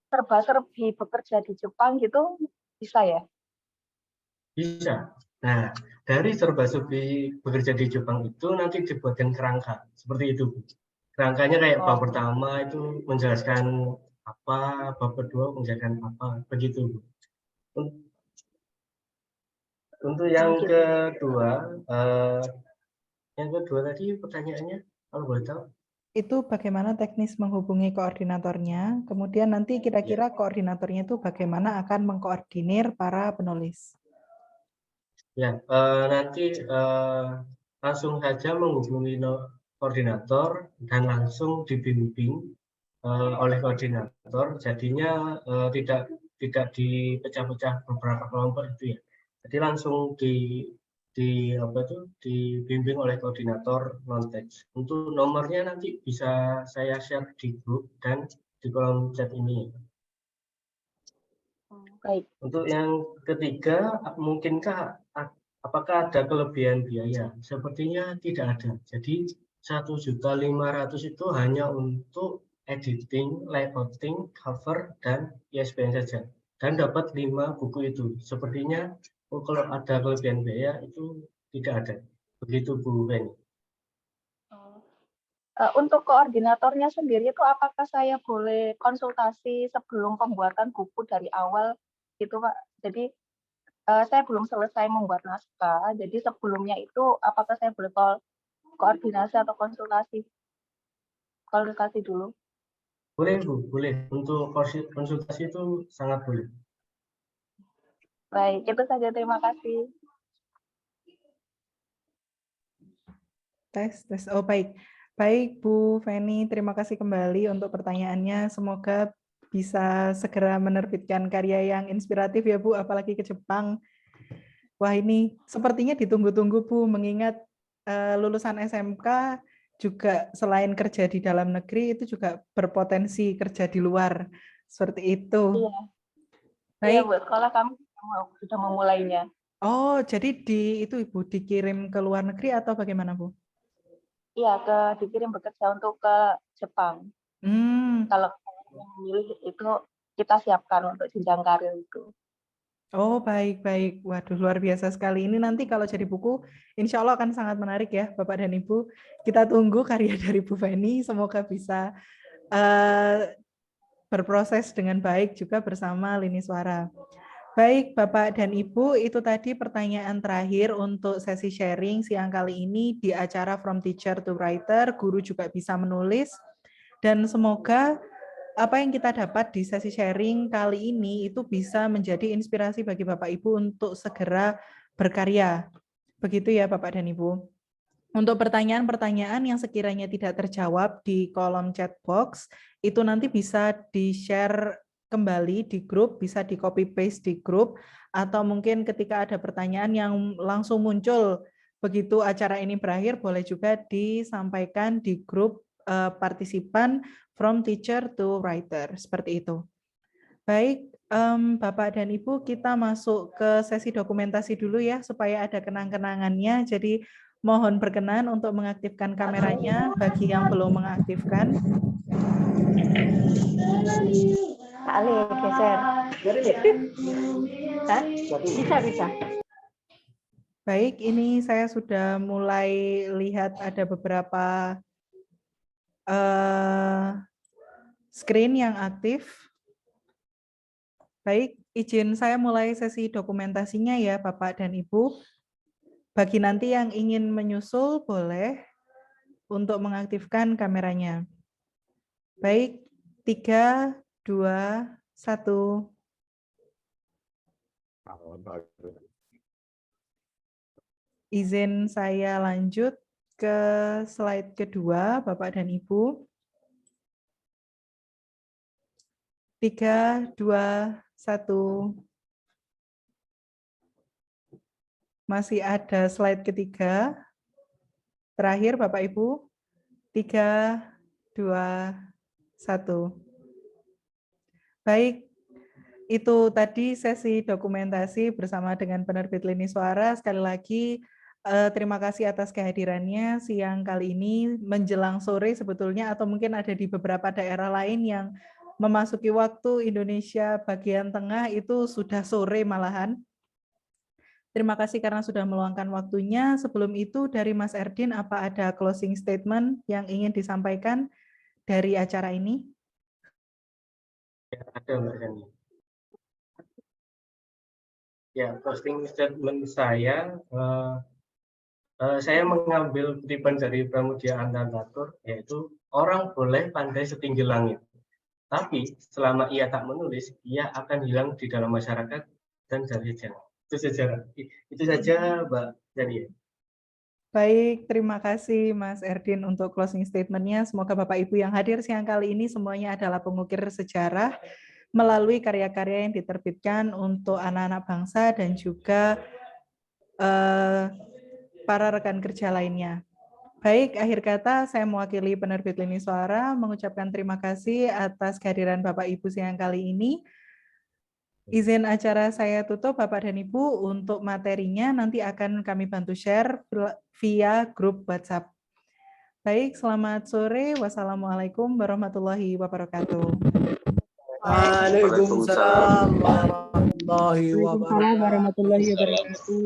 serba-serbi bekerja di Jepang gitu bisa ya? Bisa. Nah, dari serba-serbi bekerja di Jepang itu nanti dibuatkan kerangka seperti itu. Kerangkanya kayak bab pertama itu menjelaskan apa, bab kedua menjelaskan apa, begitu. Untuk yang kedua, tadi pertanyaannya kalau boleh tahu? Itu bagaimana teknis menghubungi koordinatornya, kemudian nanti kira-kira koordinatornya itu bagaimana akan mengkoordinir para penulis. Ya, nanti langsung saja menghubungi koordinator dan langsung dibimbing oleh koordinator. Jadinya tidak dipecah-pecah beberapa kelompok itu ya. Jadi langsung dibimbing oleh koordinator non-teks. Untuk nomornya nanti bisa saya share di grup dan di kolom chat ini. Baik. Untuk yang ketiga, mungkinkah apakah ada kelebihan biaya? Sepertinya tidak ada. Jadi 1.500.000 itu hanya untuk editing, layouting, cover, dan ISBN saja. Dan dapat 5 buku itu. Sepertinya kalau ada kelebihan biaya itu tidak ada. Begitu Bu Feni. Untuk koordinatornya sendiri itu apakah saya boleh konsultasi sebelum pembuatan buku dari awal gitu Pak? Jadi saya belum selesai membuat naskah, jadi sebelumnya itu apakah saya boleh koordinasi atau konsultasi dulu? Boleh Bu, boleh. Untuk konsultasi itu sangat boleh. Baik, itu saja. Terima kasih. Tes. Oh baik. Baik Bu Feni, terima kasih kembali untuk pertanyaannya. Semoga bisa segera menerbitkan karya yang inspiratif ya Bu, apalagi ke Jepang. Wah ini sepertinya ditunggu-tunggu Bu, mengingat lulusan SMK juga selain kerja di dalam negeri itu juga berpotensi kerja di luar. Seperti itu. Iya. Baik. Iya Bu, sekolah kami sudah memulainya. Oh, jadi itu Ibu dikirim ke luar negeri atau bagaimana Bu? Iya, dikirim bekerja untuk ke Jepang. Kalau yang memilih itu kita siapkan untuk jenjang karir itu. Oh, baik-baik. Waduh, luar biasa sekali. Ini nanti kalau jadi buku, insya Allah akan sangat menarik ya, Bapak dan Ibu. Kita tunggu karya dari Bu Feni. Semoga bisa berproses dengan baik juga bersama Lini Suara. Baik, Bapak dan Ibu, itu tadi pertanyaan terakhir untuk sesi sharing siang kali ini di acara From Teacher to Writer. Guru juga bisa menulis. Dan semoga apa yang kita dapat di sesi sharing kali ini itu bisa menjadi inspirasi bagi Bapak Ibu untuk segera berkarya. Begitu ya Bapak dan Ibu. Untuk pertanyaan-pertanyaan yang sekiranya tidak terjawab di kolom chat box, itu nanti bisa di-share kembali di grup, bisa di copy paste di grup, atau mungkin ketika ada pertanyaan yang langsung muncul begitu acara ini berakhir, boleh juga disampaikan di grup partisipan From Teacher to Writer, seperti itu. Baik, Bapak dan Ibu, kita masuk ke sesi dokumentasi dulu ya, supaya ada kenang-kenangannya. Jadi mohon berkenan untuk mengaktifkan kameranya bagi yang belum mengaktifkan. Ali, geser. Bisa. Baik, ini saya sudah mulai lihat ada beberapa screen yang aktif. Baik, izin saya mulai sesi dokumentasinya ya Bapak dan Ibu. Bagi nanti yang ingin menyusul boleh untuk mengaktifkan kameranya. Baik, 3, 2, 1. Izin saya lanjut ke slide kedua, Bapak dan Ibu. 3, 2, 1. Masih ada slide ketiga. Terakhir, Bapak Ibu. 3, 2, 1. Baik, itu tadi sesi dokumentasi bersama dengan penerbit Lini Suara. Sekali lagi, terima kasih atas kehadirannya siang kali ini menjelang sore sebetulnya, atau mungkin ada di beberapa daerah lain yang memasuki waktu Indonesia bagian tengah itu sudah sore malahan. Terima kasih karena sudah meluangkan waktunya. Sebelum itu dari Mas Erdin, apa ada closing statement yang ingin disampaikan dari acara ini? Ya, ada Mbak Yani. Ya, closing statement saya mengambil kutipan dari Pramudia Anantatur, yaitu orang boleh pandai setinggi langit, tapi selama ia tak menulis, ia akan hilang di dalam masyarakat dan dari sejarah. Itu saja Mbak Yani. Baik, terima kasih Mas Erdin untuk closing statement-nya. Semoga Bapak Ibu yang hadir siang kali ini semuanya adalah pengukir sejarah melalui karya-karya yang diterbitkan untuk anak-anak bangsa dan juga para rekan kerja lainnya. Baik, akhir kata saya mewakili penerbit Lini Suara mengucapkan terima kasih atas kehadiran Bapak Ibu siang kali ini. Izin acara saya tutup Bapak dan Ibu, untuk materinya nanti akan kami bantu share via grup WhatsApp. Baik, selamat sore. Wassalamualaikum warahmatullahi wabarakatuh. Waalaikumsalam warahmatullahi wabarakatuh.